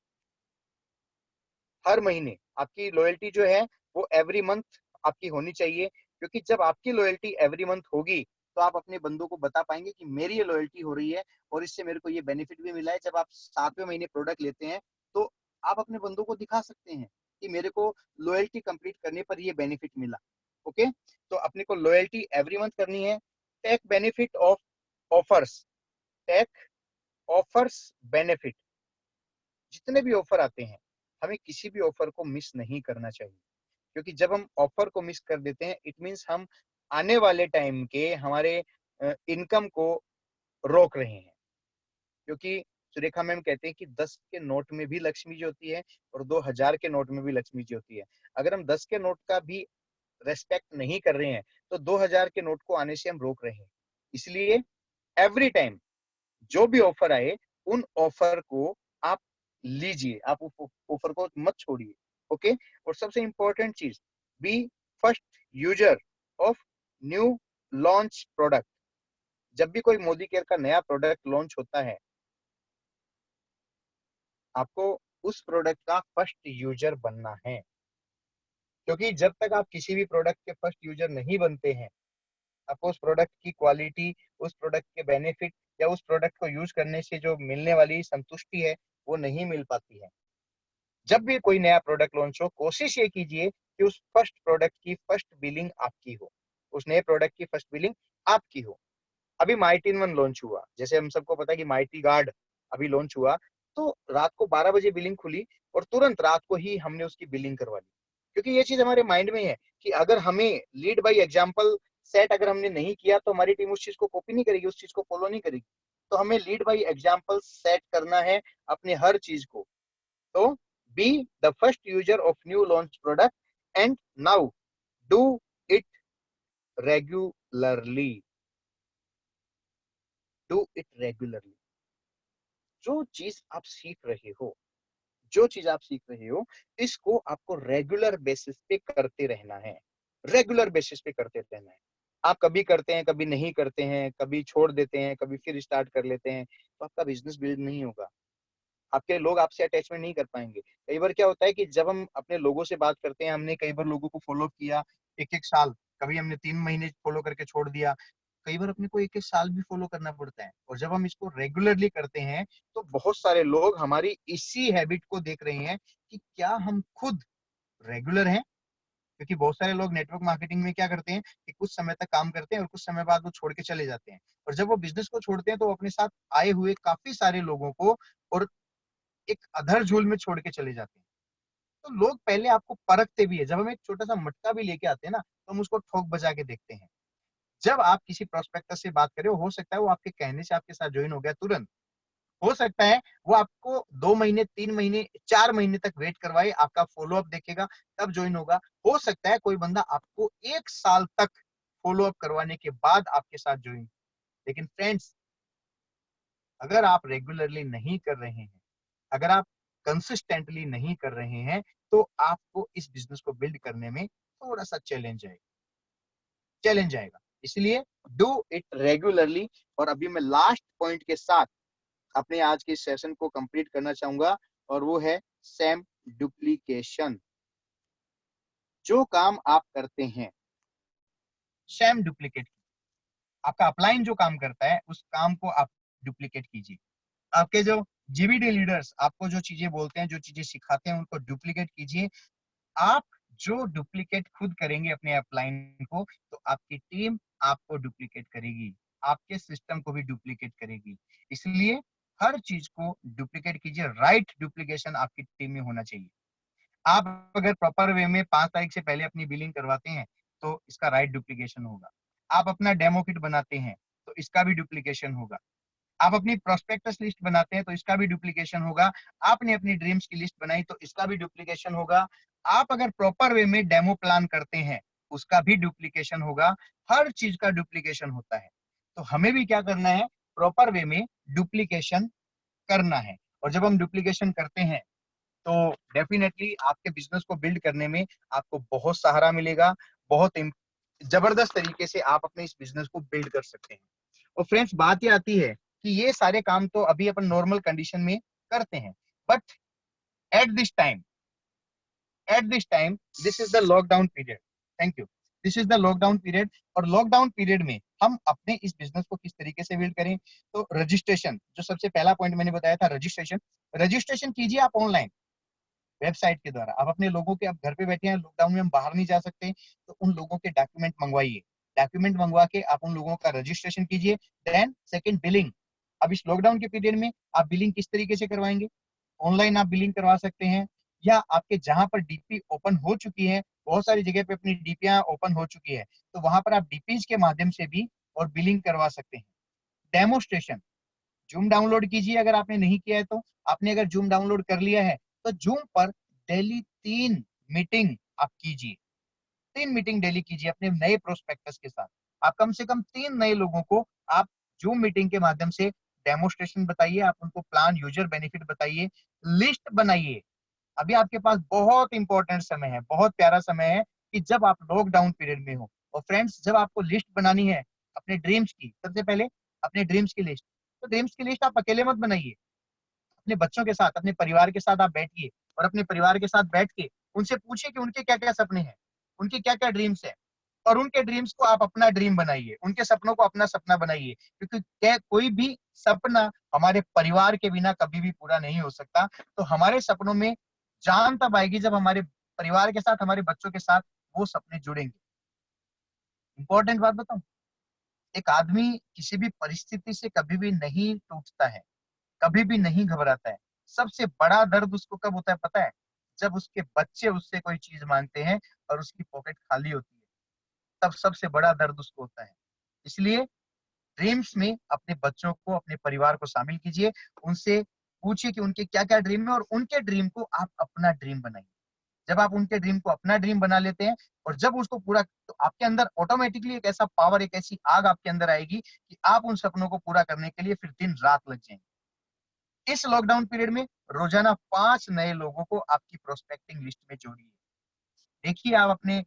हर महीने आपकी लॉयल्टी जो है वो एवरी मंथ आपकी होनी चाहिए। क्योंकि जब आपकी लॉयल्टी एवरी मंथ होगी तो आप अपने बंदों को बता पाएंगे कि मेरी ये लॉयल्टी हो रही है और इससे मेरे को ये बेनिफिट भी मिला है। जब आप 7वें महीने प्रोडक्ट लेते हैं तो आप अपने बंदों को दिखा सकते हैं कि मेरे को लॉयल्टी कंप्लीट करने पर ये बेनिफिट मिला। ओके, तो अपने को लॉयल्टी एवरी मंथ करनी है। Take benefit of offers, take offers benefit, जितने भी ऑफर आते हैं हमें किसी भी ऑफर को मिस नहीं करना चाहिए। क्योंकि जब हम ऑफर को मिस कर देते हैं इट मीन्स हम आने वाले टाइम के हमारे इनकम को रोक रहे हैं। क्योंकि सुरेखा मैम कहते हैं कि 10 के नोट में भी लक्ष्मी जी होती है और 2000 के नोट में भी लक्ष्मी जी होती है। अगर हम 10 के नोट का भी रेस्पेक्ट नहीं कर रहे हैं तो 2000 के नोट को आने से हम रोक रहे हैं। इसलिए एवरी टाइम जो भी ऑफर आए उन ऑफर को आप लीजिए, आप ऑफर को मत छोड़िए। ओके, और सबसे इंपॉर्टेंट चीज, be first user of new launch product. जब भी कोई मोदी केयर का नया प्रोडक्ट लॉन्च होता है आपको उस प्रोडक्ट का फर्स्ट यूजर बनना है। क्योंकि जब तक आप किसी भी प्रोडक्ट के फर्स्ट यूजर नहीं बनते हैं आपको उस प्रोडक्ट की क्वालिटी, उस प्रोडक्ट के बेनिफिट या उस प्रोडक्ट को यूज करने से जो मिलने वाली संतुष्टि है वो नहीं मिल पाती है। जब भी कोई नया प्रोडक्ट लॉन्च हो कोशिश ये कीजिए कि उस फर्स्ट प्रोडक्ट की फर्स्ट बिलिंग आपकी हो, उस नए प्रोडक्ट की फर्स्ट बिलिंग आपकी हो। अभी माइटी इन वन लॉन्च हुआ, जैसे हम सबको पता है कि माइटी गार्ड अभी लॉन्च हुआ, तो रात को 12 बजे बिलिंग खुली और तुरंत रात को ही हमने उसकी बिलिंग करवा ली, क्योंकि ये चीज हमारे माइंड में है कि अगर हमें लीड बाय एग्जांपल सेट अगर हमने नहीं किया तो हमारी टीम उस चीज को कॉपी नहीं करेगी, उस चीज को फॉलो नहीं करेगी। तो हमें लीड बाय एग्जांपल सेट करना है अपने हर चीज को। तो be the first user of new launch product and now do it regularly, do it regularly. जो चीज आप सीख रहे हो, जो चीज आप सीख रहे हो, इसको आपको रेगुलर बेसिस पे करते रहना है, रेगुलर बेसिस पे करते रहना है। आप कभी करते हैं, कभी नहीं करते हैं, कभी छोड़ देते हैं, कभी फिर स्टार्ट कर लेते हैं, तो आपका बिजनेस बिल्ड नहीं होगा, आपके लोग आपसे अटैचमेंट नहीं कर पाएंगे। कई बार क्या होता है कि जब हम अपने लोगों से बात करते हैं, हमने कई बार लोगों को फॉलो किया 1-1 साल, कभी हमने 3 महीने फॉलो करके छोड़ दिया, कई बार अपने को 1-1 साल भी फॉलो करना पड़ता है। और जब हम इसको रेगुलरली करते हैं तो बहुत सारे लोग हमारी इसी हैबिट को देख रहे हैं कि क्या हम खुद रेगुलर हैं। क्योंकि बहुत सारे लोग नेटवर्क मार्केटिंग में क्या करते हैं कि कुछ समय तक काम करते हैं और कुछ समय बाद वो छोड़ के चले जाते हैं, और जब वो बिजनेस को छोड़ते हैं तो वो अपने साथ आए हुए काफी सारे लोगों को और एक अधर झोल में छोड़ के चले जाते हैं। तो लोग पहले आपको परखते भी है, जब हम एक छोटा सा मटका भी लेके आते हैं ना तो हम उसको ठोक बजा के देखते हैं। जब आप किसी प्रोस्पेक्टस से बात करें, हो सकता है वो आपके कहने से आपके साथ ज्वाइन हो गया तुरंत, हो सकता है वो आपको 2 महीने 3 महीने 4 महीने तक वेट करवाए, आपका फॉलो अप देखेगा तब ज्वाइन होगा। हो सकता है कोई बंदा आपको 1 साल तक फॉलो अप करवाने के बाद आपके साथ ज्वाइन। लेकिन फ्रेंड्स, अगर आप रेगुलरली नहीं कर रहे हैं, अगर आप कंसिस्टेंटली नहीं कर रहे हैं, तो आपको इस बिजनेस को बिल्ड करने में थोड़ा सा चैलेंज आएगा। इसलिए डू इट रेगुलरली। और अभी मैं लास्ट पॉइंट के साथ अपने आज के सेशन को कंप्लीट करना चाहूंगा, और वो है सेम डुप्लीकेशन। जो काम आप करते हैं, सेम डुप्लीकेट, आपका अपलाइन जो काम करता है उस काम को आप डुप्लीकेट कीजिए। आपके जो जीबीडी लीडर्स आपको जो चीजें बोलते हैं, जो चीजें सिखाते हैं, उनको डुप्लीकेट कीजिए। आप जो डुप्लीकेट खुद करेंगे अपने अपलाइन को, तो आपकी टीम आपको डुप्लीकेट करेगी, आपके सिस्टम को भी डुप्लीकेट करेगी। इसलिए हर चीज को डुप्लीकेट कीजिए, राइट डुप्लीकेशन आपकी टीम में होना चाहिए। आप अगर प्रॉपर वे में 5 तारीख से पहले अपनी बिलिंग करवाते हैं तो इसका राइट डुप्लीकेशन होगा। आप अपना डेमो किट बनाते हैं तो इसका भी डुप्लीकेशन होगा। आप अपनी प्रोस्पेक्टस लिस्ट बनाते हैं तो इसका भी डुप्लीकेशन होगा। आपने अपनी ड्रीम्स की लिस्ट बनाई तो इसका भी डुप्लीकेशन होगा। आप अगर प्रॉपर वे में डेमो प्लान करते हैं उसका भी डुप्लीकेशन होगा। हर चीज का डुप्लीकेशन होता है। तो हमें भी क्या करना है, प्रॉपर वे में डुप्लीकेशन करना है। और जब हम डुप्लीकेशन करते हैं तो डेफिनेटली आपके बिजनेस को बिल्ड करने में आपको बहुत सहारा मिलेगा, बहुत जबरदस्त तरीके से आप अपने इस बिजनेस को बिल्ड कर सकते हैं। और फ्रेंड्स, बात ये आती है कि ये सारे काम तो अभी अपन नॉर्मल कंडीशन में करते हैं, but at this time at this time this is the lockdown period. Thank you. This is the lockdown period. और लॉकडाउन पीरियड में हम अपने इस बिजनेस को किस तरीके से बिल्ड करें, तो रजिस्ट्रेशन, जो सबसे पहला पॉइंट मैंने बताया था, रजिस्ट्रेशन। रजिस्ट्रेशन कीजिए आप ऑनलाइन वेबसाइट के द्वारा। आप अपने लोगों के, आप घर पे बैठे हैं, लॉकडाउन में हम बाहर नहीं जा सकते, तो उन लोगों के डॉक्यूमेंट मंगवाइए। डॉक्यूमेंट मंगवा के आप उन लोगों का रजिस्ट्रेशन कीजिए। Then second, billing. अब इस लॉकडाउन के पीरियड में आप बिलिंग किस तरीके से करवाएंगे? ऑनलाइन आप बिलिंग करवा सकते हैं, या आपके जहां पर डीपी ओपन हो चुकी है, बहुत सारी जगह पे अपनी डीपीआं ओपन हो चुकी है, तो वहां पर आप डीपीज के माध्यम से भी और बिलिंग करवा सकते हैं। डेमोस्ट्रेशन, जूम डाउनलोड कीजिए। अगर आपने नहीं किया है तो, आपने अगर जूम डाउनलोड कर लिया है तो जूम पर डेली 3 मीटिंग आप कीजिए। 3 मीटिंग डेली कीजिए अपने नए प्रोस्पेक्टस के साथ। आप कम से कम 3 नए लोगों को आप जूम मीटिंग के माध्यम से डेमोस्ट्रेशन बताइए, आप उनको प्लान, यूजर बेनिफिट बताइए, लिस्ट बनाइए। अभी आपके पास बहुत इंपॉर्टेंट समय है, बहुत प्यारा समय है कि जब आप लॉकडाउन पीरियड में हो। और फ्रेंड्स, जब आपको लिस्ट बनानी है अपने ड्रीम्स की, सबसे पहले अपने ड्रीम्स की लिस्ट, तो ड्रीम्स की लिस्ट आप अकेले मत बनाइए, अपने बच्चों के साथ, अपने परिवार के साथ आप बैठिए, और अपने परिवार के साथ बैठ के उनसे पूछिए कि उनके क्या क्या सपने हैं, उनके क्या क्या ड्रीम्स है, और उनके ड्रीम्स को आप अपना ड्रीम बनाइए, उनके सपनों को अपना सपना बनाइए। क्योंकि क्या कोई भी सपना हमारे परिवार के बिना कभी भी पूरा नहीं हो सकता। तो हमारे सपनों में जान तब आएगी जब हमारे परिवार के साथ, हमारे बच्चों के साथ वो सपने जुड़ेंगे। इंपॉर्टेंट बात बताऊं, एक आदमी किसी भी परिस्थिति से कभी भी नहीं टूटता है, कभी भी नहीं घबराता है। सबसे बड़ा दर्द उसको कब होता है पता है? जब उसके बच्चे उससे कोई चीज मांगते हैं और उसकी पॉकेट खाली होती है, तब सबसे बड़ा दर्द उसको होता है। इसलिए ड्रीम्स में अपने बच्चों को, अपने परिवार को शामिल कीजिए, उनसे पूछिए कि उनके क्या क्या ड्रीम है और उनके ड्रीम को आप अपना ड्रीम बनाइए। जब आप उनके ड्रीम को अपना ड्रीम बना लेते हैं और जब उसको पूरा, तो आपके अंदर ऑटोमेटिकली एक ऐसा पावर, एक ऐसी आग आपके अंदर आएगी कि आप उन सपनों को पूरा करने के लिए फिर दिन रात लग जाएंगे। इस लॉकडाउन पीरियड में रोजाना 5 नए लोगों को आपकी प्रोस्पेक्टिंग लिस्ट में जोड़िए। देखिए आप अपने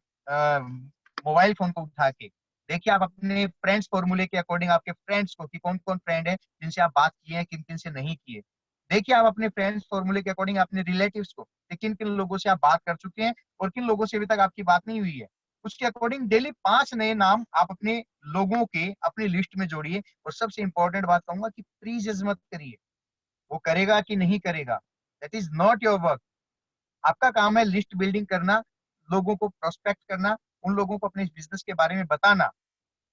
मोबाइल फोन को उठा के देखिए, आप अपने फ्रेंड्स फॉर्मूले के अकॉर्डिंग आपके फ्रेंड्स को, कि कौन कौन फ्रेंड है जिनसे आप बात किए हैं, किन किन से नहीं किए। देखिए आप अपने फ्रेंड्स फॉर्मूले के अकॉर्डिंग अपने रिलेटिव्स को, कि किन किन लोगों से आप बात कर चुके हैं और किन लोगों से अभी तक आपकी बात नहीं हुई है। उसके अकॉर्डिंग डेली 5 नए नाम आप अपने लोगों के अपनी लिस्ट में जोड़िए। और सबसे इंपॉर्टेंट बात कहूंगा कि प्रीजज मत करिए, वो करेगा कि नहीं करेगा, that is not your work. आपका काम है लिस्ट बिल्डिंग करना, लोगों को प्रोस्पेक्ट करना, उन लोगों को अपने बिजनेस के बारे में बताना।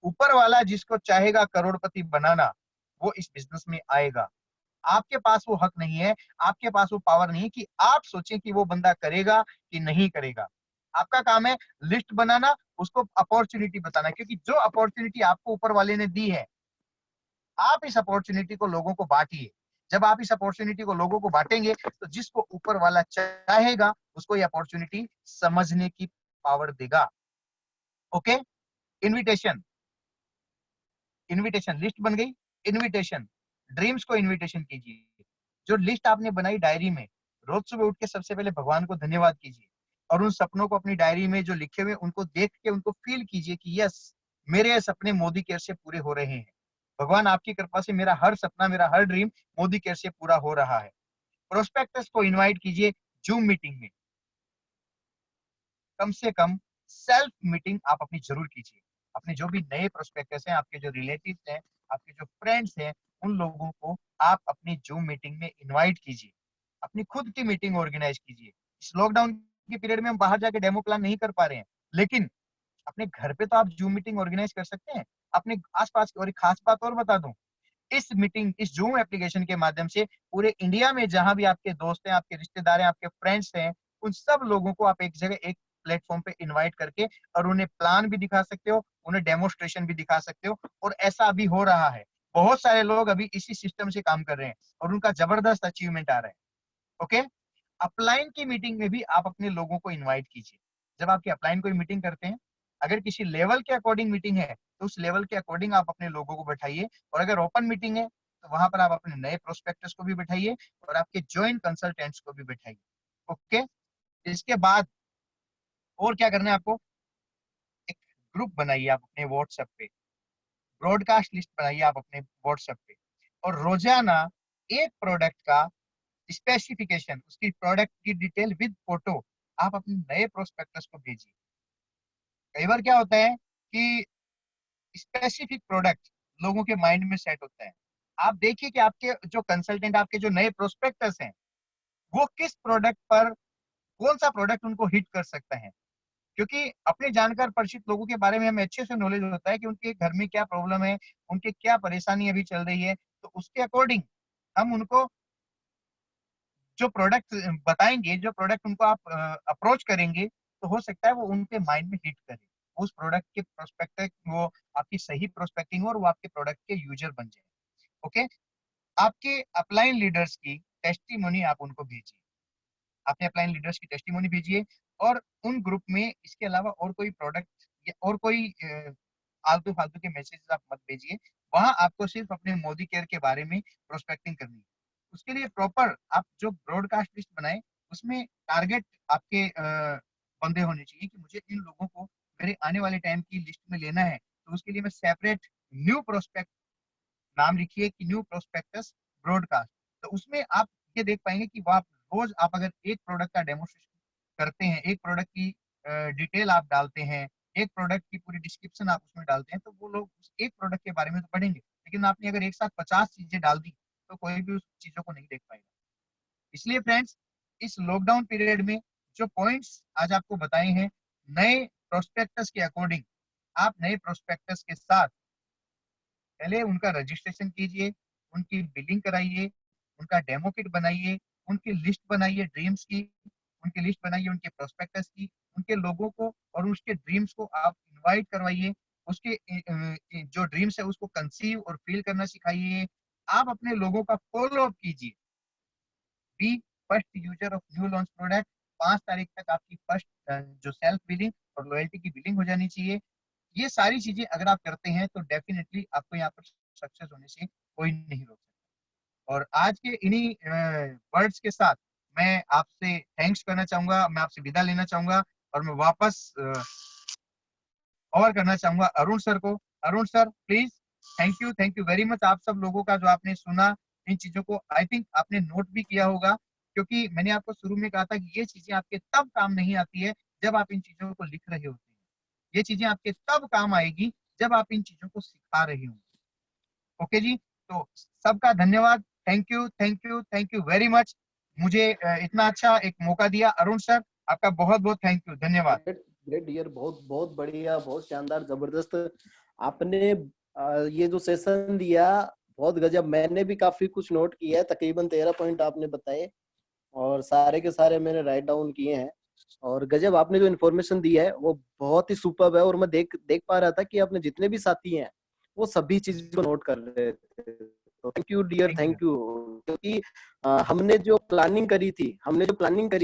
ऊपर वाला जिसको चाहेगा करोड़पति बनाना, वो इस बिजनेस में आएगा। आपके पास वो हक नहीं है, आपके पास वो पावर नहीं है कि आप सोचें कि वो बंदा करेगा कि नहीं करेगा। आपका काम है लिस्ट बनाना, उसको अपॉर्चुनिटी बताना, क्योंकि जो अपॉर्चुनिटी आपको ऊपर वाले ने दी है, आप इस अपॉर्चुनिटी को लोगों को बांटिए। जब आप इस अपॉर्चुनिटी को लोगों को बांटेंगे, तो जिसको ऊपर वाला चाहेगा उसको ये अपॉर्चुनिटी समझने की पावर देगा। ओके। इनविटेशन, इनविटेशन लिस्ट बन गई। इनविटेशन, ड्रीम्स को इनविटेशन कीजिए। जो लिस्ट आपने बनाई डायरी में, रोज सुबह उठ के सबसे पहले भगवान को धन्यवाद कीजिए और उन सपनों को अपनी डायरी में जो लिखे हुए उनको देख के उनको फील कीजिए कि यस, मेरे सपने मोदी केयर से पूरे हो रहे हैं। भगवान आपकी कृपा से मेरा हर सपना, मेरा हर ड्रीम मोदी केयर से पूरा हो रहा है। प्रोस्पेक्टस को इनवाइट कीजिए जूम मीटिंग में। कम से कम सेल्फ मीटिंग आप अपनी जरूर कीजिए। अपने जो भी नए प्रोस्पेक्टस हैं, आपके जो रिलेटिव्स हैं, आपके जो फ्रेंड्स हैं, उन लोगों को आप अपनी जूम मीटिंग में इनवाइट कीजिए। अपनी खुद की मीटिंग ऑर्गेनाइज कीजिए। इस लॉकडाउन के पीरियड में हम बाहर जाके डेमो प्लान नहीं कर पा रहे हैं, लेकिन अपने घर पे तो आप जूम मीटिंग ऑर्गेनाइज कर सकते हैं अपने आसपास। और एक खास बात और बता दूं, इस मीटिंग, इस जूम एप्लीकेशन के माध्यम से पूरे इंडिया में जहां भी आपके दोस्त हैं, आपके रिश्तेदार हैं, आपके फ्रेंड्स हैं, उन सब लोगों को आप एक जगह, एक प्लेटफॉर्म पे इनवाइट करके और उन्हें प्लान भी दिखा सकते हो, उन्हें डेमोस्ट्रेशन भी दिखा सकते हो। और ऐसा अभी हो रहा है, बहुत सारे लोग अभी इसी सिस्टम से काम कर रहे हैं और उनका जबरदस्त अचीवमेंट आ रहा है। ओके। अपलाइन की मीटिंग में भी आप अपने लोगों को इनवाइट कीजिए। जब आपकी अपलाइन कोई मीटिंग करते हैं, अगर किसी लेवल के अकॉर्डिंग मीटिंग है, तो उस लेवल के अकॉर्डिंग आप अपने लोगों को बैठाइए। और अगर ओपन मीटिंग है, तो वहां पर आप अपने नए प्रोस्पेक्टर्स को भी बैठाइए और आपके ज्वाइंट कंसल्टेंट्स को भी बैठाइए। ओके। इसके बाद और क्या करना है आपको? एक ग्रुप बनाइए आप अपने व्हाट्सएप पे, ब्रॉडकास्ट लिस्ट बनाइए आप अपने व्हाट्सएप पे, और रोजाना एक प्रोडक्ट का स्पेसिफिकेशन, उसकी प्रोडक्ट की डिटेल विद फोटो आप अपने नए प्रोस्पेक्टस को भेजिए। कई बार क्या होता है कि स्पेसिफिक प्रोडक्ट लोगों के माइंड में सेट होता है। आप देखिए कि आपके जो कंसल्टेंट, आपके जो नए प्रोस्पेक्टस हैं, वो किस प्रोडक्ट पर, कौन सा प्रोडक्ट उनको हिट कर सकता है। क्योंकि अपने जानकार परिचित लोगों के बारे में हमें अच्छे से नॉलेज होता है कि उनके घर में क्या प्रॉब्लम है, उनके क्या परेशानी अभी चल रही है। तो उसके अकॉर्डिंग हम उनको जो प्रोडक्ट बताएंगे, जो प्रोडक्ट उनको आप अप्रोच करेंगे, तो हो सकता है वो उनके माइंड में हिट करे, उस प्रोडक्ट के प्रोस्पेक्टिव, वो आपकी सही प्रोस्पेक्टिंग और वो आपके प्रोडक्ट के यूजर बन जाए। ओके। आपके अपलाइन लीडर्स की टेस्टिमोनी आप उनको भेजिए, अपने अपलाइन लीडर्स की टेस्टिमोनी भेजिए। और उन ग्रुप में इसके अलावा और कोई प्रोडक्ट या और कोई आलतू फालतू के मैसेज आप मत भेजिए। वहां आपको सिर्फ अपने मोदी केयर के बारे में प्रोस्पेक्टिंग करनी है। उसके लिए प्रॉपर आप जो ब्रॉडकास्ट लिस्ट बनाए, उसमें टारगेट आपके बंदे होने चाहिए कि मुझे इन लोगों को मेरे आने वाले टाइम की लिस्ट में लेना है। तो उसके लिए मैं सेपरेट न्यू प्रोस्पेक्ट नाम लिखिए कि न्यू प्रोस्पेक्टस ब्रॉडकास्ट। तो उसमें आप ये देख पाएंगे कि वो आप रोज, आप अगर एक प्रोडक्ट का डेमोस्ट्रेशन करते हैं, एक प्रोडक्ट की डिटेल आप डालते हैं, एक प्रोडक्ट की पूरी डिस्क्रिप्शन आप उसमें डालते हैं, तो वो लोग उस एक प्रोडक्ट के बारे में तो पढ़ेंगे। लेकिन आपने अगर एक साथ 50 चीजें डाल दी, तो कोई भी उस चीजों को नहीं देख पाएगा। इसलिए फ्रेंड्स, इस लॉकडाउन पीरियड में जो पॉइंट्स आज आपको बताए हैं, नए प्रोस्पेक्टस के अकॉर्डिंग आप नए प्रोस्पेक्टस के साथ पहले उनका रजिस्ट्रेशन कीजिए, उनकी बिलिंग कराइए, उनका डेमो किट बनाइए, उनकी लिस्ट बनाइए ड्रीम्स की, उनकी लिस्ट बनाइए उनके प्रोस्पेक्टस की, उनके लोगों को और उसके ड्रीम्स को आप इनवाइट करवाइए, उसके जो ड्रीम्स है उसको कंसीव और फील करना सिखाइए। आप अपने लोगों का फॉलो अप कीजिए। Be first user of new launch product. 5 तारीख तक आपकी फर्स्ट जो सेल्फ बिलिंग और लॉयल्टी की बिलिंग हो जानी चाहिए। ये सारी चीजें अगर आप करते हैं तो डेफिनेटली आपको यहाँ पर सक्सेस होने से कोई नहीं रोक सकता। और आज के इन्हीं वर्ड्स के साथ मैं आपसे थैंक्स करना चाहूंगा, मैं आपसे विदा लेना चाहूंगा और मैं वापस और करना चाहूंगा अरुण सर को। Arun sir please. Thank you very much आप सब लोगों का जो आपने सुना इन चीजों को। आई थिंक आपने नोट भी किया होगा, क्योंकि मैंने आपको शुरू में कहा था कि ये चीजें आपके तब काम नहीं आती है जब आप इन चीजों को लिख रहे होते हैं। ये चीजें आपके तब काम आएगी जब आप इन चीजों को सिखा रहे होंगे। ओके जी, तो सबका धन्यवाद। Thank you very much. मुझे इतना अच्छा एक मौका दिया अरुण सर, आपका बहुत बहुत थैंक यू, धन्यवाद। ग्रेट ग्रेट डियर, बहुत बहुत बढ़िया, बहुत शानदार, जबरदस्त आपने ये जो सेशन दिया, बहुत गजब। मैंने भी काफी कुछ नोट किया है, तकरीबन 13 पॉइंट आपने बताए और सारे के सारे मैंने राइट डाउन किए हैं। और गजब आपने जो इन्फॉर्मेशन दी है वो बहुत ही सुपर्ब है। और मैं देख देख पा रहा था कि आपने जितने भी साथी हैं वो सभी चीज को नोट कर रहे थे। तो thank you dear, thank you. Thank you. क्योंकि हमने जो प्लानिंग करी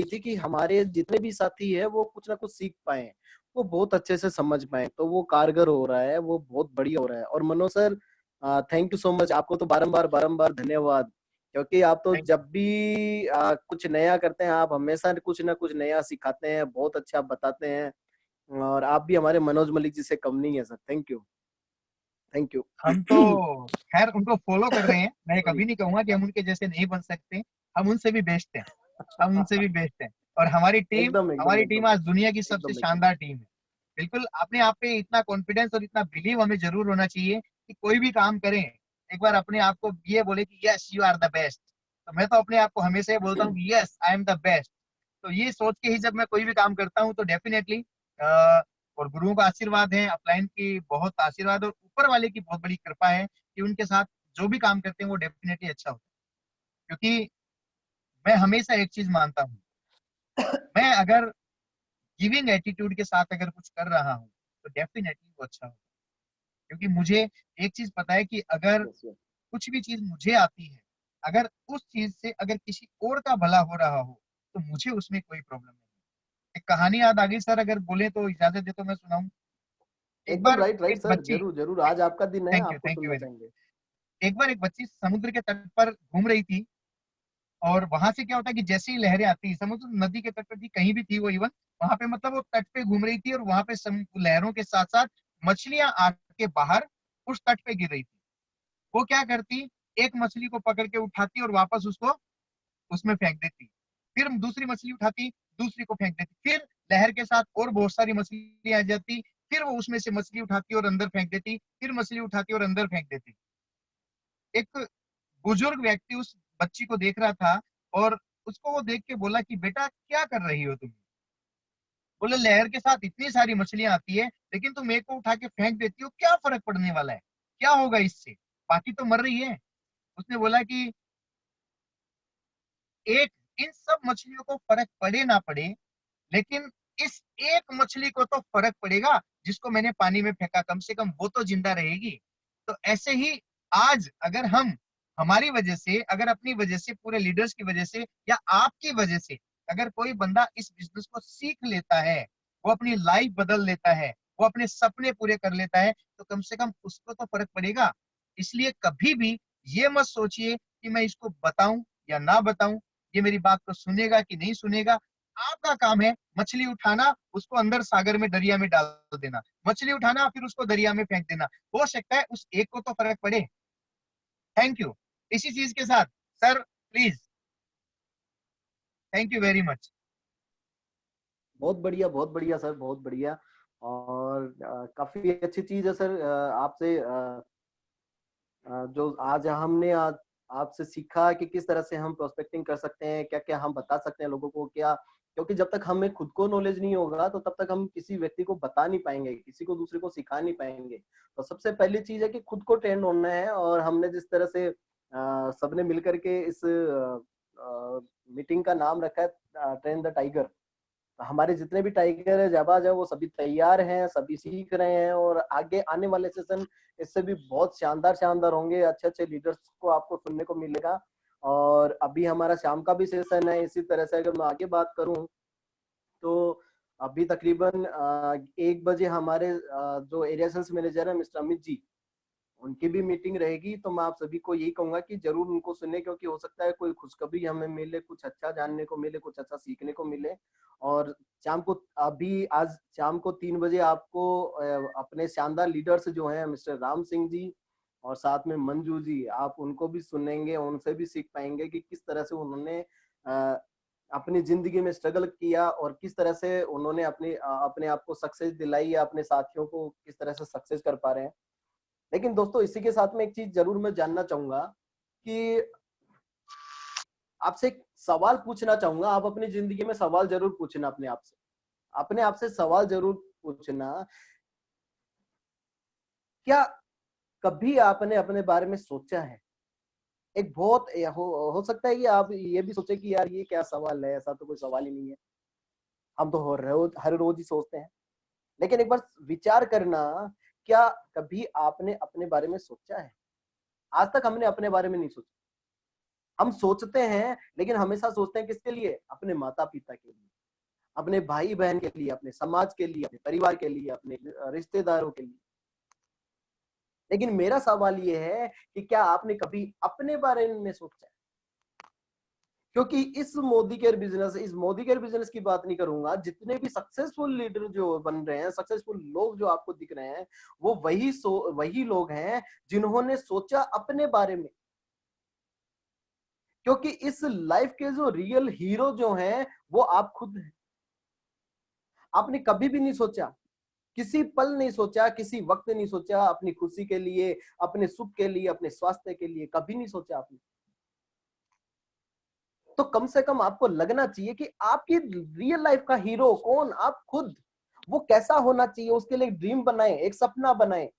थी कि हमारे जितने भी साथी है वो कुछ ना कुछ सीख पाए, वो बहुत अच्छे से समझ पाए, तो वो कारगर हो रहा है, वो बहुत बढ़िया हो रहा है। और Manoj sir, thank you so much, आपको तो बारंबार बारंबार धन्यवाद। क्योंकि आप तो थैंक यू। जब भी कुछ नया करते हैं, आप हमेशा कुछ ना कुछ नया सिखाते हैं, बहुत अच्छा बताते हैं। और आप भी हमारे मनोज मलिक जी से कम नहीं है sir. Thank you, thank you. हम तो खैर उनको फॉलो कर रहे हैं, मैं सॉरी। कभी नहीं कहूंगा कि हम उनके जैसे नहीं बन सकते। हम उनसे भी बेस्ट हैं, हम उनसे भी बेस्ट हैं। और एकदम एकदम हमारी टीम एकदम आज दुनिया की सबसे एकदम एकदम। शानदार टीम है। बिल्कुल अपने आप पे इतना कॉन्फिडेंस और इतना बिलीव हमें जरूर होना चाहिए कि कोई भी काम करें एक बार अपने आप को ये बोले कि yes you are the best. तो मैं तो अपने आप को हमेशा ये बोलता हूँ कि yes I am the best. तो ये सोच के ही जब मैं कोई भी काम करता हूँ तो डेफिनेटली और गुरुओं का आशीर्वाद है, अपलाइन की बहुत आशीर्वाद और ऊपर वाले की बहुत बड़ी कृपा है कि उनके साथ जो भी काम करते हैं वो डेफिनेटली अच्छा होता है। क्योंकि मैं हमेशा एक चीज मानता हूँ, मैं अगर गिविंग एटीट्यूड के साथ अगर कुछ कर रहा हूँ तो डेफिनेटली वो अच्छा होगा। क्योंकि मुझे एक चीज पता है कि अगर यस यस। कुछ भी चीज मुझे आती है, अगर उस चीज से अगर किसी और का भला हो रहा हो तो मुझे उसमें कोई प्रॉब्लम नहीं। एक कहानी याद आ गई सर, अगर बोले तो इजाजत दे तो मैं सुनाऊं। एक एकदम बार राइट राइट एक सर, बच्ची, जरूर जरूर, आज आपका दिन है, आपको थैंक यू सुनना वेरी चाहेंगे। मच। एक बार एक बच्ची समुद्र के तट पर घूम रही थी और वहां से क्या होता है कि जैसे ही लहरें आती, समुद्र नदी के तट पर थी, कहीं भी थी वो, इवन वहां पे मतलब वो तट पे घूम रही थी और वहां पे लहरों के साथ साथ मछलियां आके बाहर उस तट पे गिर रही थी। वो क्या करती, एक मछली को पकड़ के उठाती और वापस उसको उसमें फेंक देती, फिर दूसरी मछली उठाती, दूसरी को फेंक देती, फिर लहर के साथ और बहुत सारी मछलियां आ जाती, फिर वो उसमें से मछली उठाती और अंदर फेंक देती, फिर मछली उठाती और अंदर फेंक देती। एक बुजुर्ग व्यक्ति उस बच्ची को देख रहा था और उसको वो देख के बोला कि बेटा क्या कर रही हो तुम। बोले लहर के साथ इतनी सारी मछलियां आती है लेकिन तुम एक को उठा के फेंक देती हो, क्या फर्क पड़ने वाला है, क्या होगा इससे, बाकी तो मर रही है। उसने बोला कि एक इन सब मछलियों को फर्क पड़े ना पड़े, लेकिन इस एक मछली को तो फर्क पड़ेगा जिसको मैंने पानी में फेंका, कम से कम वो तो जिंदा रहेगी। तो ऐसे ही आज अगर हम हमारी वजह से, अगर अपनी वजह से, पूरे लीडर्स की वजह से या आपकी वजह से अगर कोई बंदा इस बिजनेस को सीख लेता है, वो अपनी लाइफ बदल लेता है, वो अपने सपने पूरे कर लेता है, तो कम से कम उसको तो फर्क पड़ेगा। इसलिए कभी भी ये मत सोचिए कि मैं इसको बताऊं या ना बताऊं, ये मेरी बात को सुनेगा कि नहीं सुनेगा। आपका काम है मछली उठाना, उसको अंदर सागर में दरिया में डाल देना, मछली उठाना फिर उसको दरिया में फेंक देना, हो सकता है उस एक को तो फर्क पड़े। Thank you. इसी चीज के साथ sir please, thank you very much. बहुत बढ़िया सर, बहुत बढ़िया। और काफी अच्छी चीज है सर, आपसे जो आज आपसे सीखा कि किस तरह से हम प्रोस्पेक्टिंग कर सकते हैं, क्या क्या हम बता सकते हैं लोगों को, क्या क्योंकि जब तक हमें खुद को नॉलेज नहीं होगा तो तब तक हम किसी व्यक्ति को बता नहीं पाएंगे, किसी को दूसरे को सिखा नहीं पाएंगे। तो सबसे पहली चीज है कि खुद को ट्रेंड होना है। और हमने जिस तरह से सबने मिलकर के इस मीटिंग का नाम रखा है ट्रेन द टाइगर, हमारे जितने भी टाइगर है जाबाज है वो सभी तैयार हैं, सभी सीख रहे हैं और आगे आने वाले सेशन इससे भी बहुत शानदार शानदार होंगे। अच्छे अच्छे लीडर्स को आपको सुनने को मिलेगा। और अभी हमारा शाम का भी सेशन है। इसी तरह से अगर मैं आगे बात करूं तो अभी तकरीबन 1 बजे हमारे जो एरिया सेल्स मैनेजर है मिस्टर अमित जी, उनकी भी मीटिंग रहेगी। तो मैं आप सभी को यही कहूंगा कि जरूर उनको सुने, क्योंकि हो सकता है कोई खुशखबरी हमें मिले, कुछ अच्छा जानने को मिले, कुछ अच्छा सीखने को मिले। और शाम को अभी आज शाम को 3 बजे आपको अपने शानदार लीडर्स जो हैं मिस्टर राम सिंह जी और साथ में मंजू जी, आप उनको भी सुनेंगे, उनसे भी सीख पाएंगे कि किस तरह से उन्होंने अपनी जिंदगी में स्ट्रगल किया और किस तरह से उन्होंने अपने आप को सक्सेस दिलाई या अपने साथियों को किस तरह से सक्सेस कर पा रहे हैं। लेकिन दोस्तों इसी के साथ में एक चीज जरूर मैं जानना चाहूंगा कि आपसे एक सवाल पूछना चाहूंगा। आप अपनी जिंदगी में सवाल जरूर पूछना अपने आप से सवाल जरूर पूछना। क्या कभी आपने अपने बारे में सोचा है? एक बहुत हो सकता है कि आप ये भी सोचे कि यार ये क्या सवाल है, ऐसा तो कोई सवाल ही नहीं है, हम तो हर रोज ही सोचते हैं। लेकिन एक बार विचार करना, क्या कभी आपने अपने बारे में सोचा है? आज तक हमने अपने बारे में नहीं सोचा। हम सोचते हैं लेकिन हमेशा सोचते हैं किसके लिए? अपने माता पिता के लिए, अपने भाई बहन के लिए, अपने समाज के लिए, अपने परिवार के लिए, अपने रिश्तेदारों के लिए। लेकिन मेरा सवाल ये है कि क्या आपने कभी अपने बारे में सोचा है? क्योंकि इस मोदी केयर बिजनेस की बात नहीं करूंगा, जितने भी सक्सेसफुल लीडर जो बन रहे हैं, सक्सेसफुल लोग जो आपको दिख रहे हैं, वो वही लोग हैं जिन्होंने सोचा अपने बारे में। क्योंकि इस लाइफ के जो रियल हीरो जो हैं वो आप खुद हैं। आपने कभी भी नहीं सोचा, किसी पल नहीं सोचा, किसी वक्त नहीं सोचा अपनी खुशी के लिए, अपने सुख के लिए, अपने स्वास्थ्य के लिए, कभी नहीं सोचा आपने। तो कम से कम आपको लगना चाहिए कि आपकी रियल लाइफ का हीरो कौन? आप खुद। वो कैसा होना चाहिए उसके लिए ड्रीम बनाए, एक सपना बनाए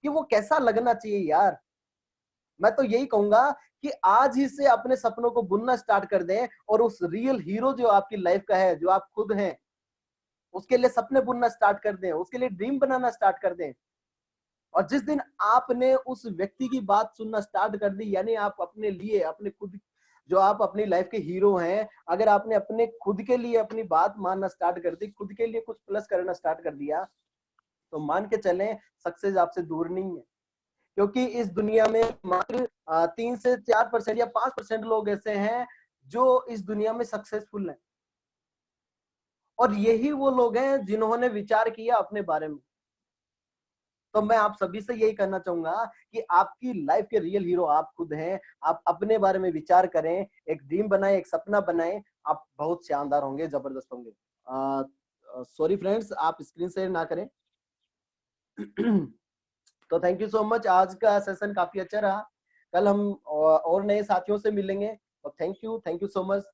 कि वो कैसा लगना चाहिए यार। मैं तो यही कहूंगा कि आज ही से अपने सपनों को बुनना स्टार्ट कर दें और उस रियल हीरो जो आपकी लाइफ का है, जो आप खुद हैं, उसके लिए सपने बुनना स्टार्ट कर दें, उसके लिए ड्रीम बनाना स्टार्ट कर दें। और जिस दिन आपने उस व्यक्ति की बात सुनना स्टार्ट कर दी, यानी आप अपने लिए, अपने खुद, जो आप अपनी लाइफ के हीरो हैं, अगर आपने अपने खुद के लिए अपनी बात मानना स्टार्ट कर दी, खुद के लिए कुछ प्लस करना स्टार्ट कर दिया, तो मान के चलें सक्सेस आपसे दूर नहीं है। क्योंकि इस दुनिया में मात्र 3 से 4% या 5% लोग ऐसे हैं जो इस दुनिया में सक्सेसफुल हैं। और यही वो लोग हैं जिन्होंने विचार किया अपने बारे में। तो मैं आप सभी से यही कहना चाहूंगा कि आपकी लाइफ के रियल हीरो आप खुद हैं। आप अपने बारे में विचार करें, एक ड्रीम बनाएं, एक सपना बनाएं, आप बहुत शानदार होंगे, जबरदस्त होंगे। सॉरी फ्रेंड्स, आप स्क्रीन शेयर ना करें। तो थैंक यू सो मच, आज का सेशन काफी अच्छा रहा। कल हम और नए साथियों से मिलेंगे। तो thank you so much,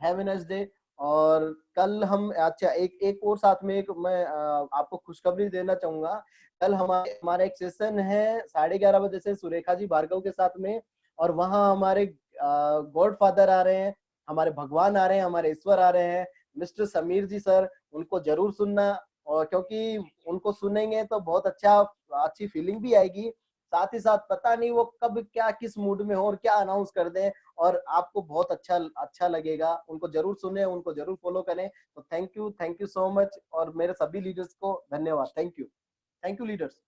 have a nice day. और कल हम, अच्छा एक और साथ में एक मैं आपको खुशखबरी देना चाहूंगा। कल हमारा एक सेशन है 11:30 बजे से सुरेखा जी भार्गव के साथ में। और वहाँ हमारे गॉड फादर आ रहे हैं, हमारे भगवान आ रहे हैं, हमारे ईश्वर आ रहे हैं, मिस्टर समीर जी सर। उनको जरूर सुनना, और क्योंकि उनको सुनेंगे तो बहुत अच्छी फीलिंग भी आएगी। साथ ही साथ पता नहीं वो कब क्या किस मूड में हो और क्या अनाउंस कर दें, और आपको बहुत अच्छा लगेगा। उनको जरूर सुने, उनको जरूर फॉलो करें। तो थैंक यू सो मच, और मेरे सभी लीडर्स को धन्यवाद। Thank you leaders.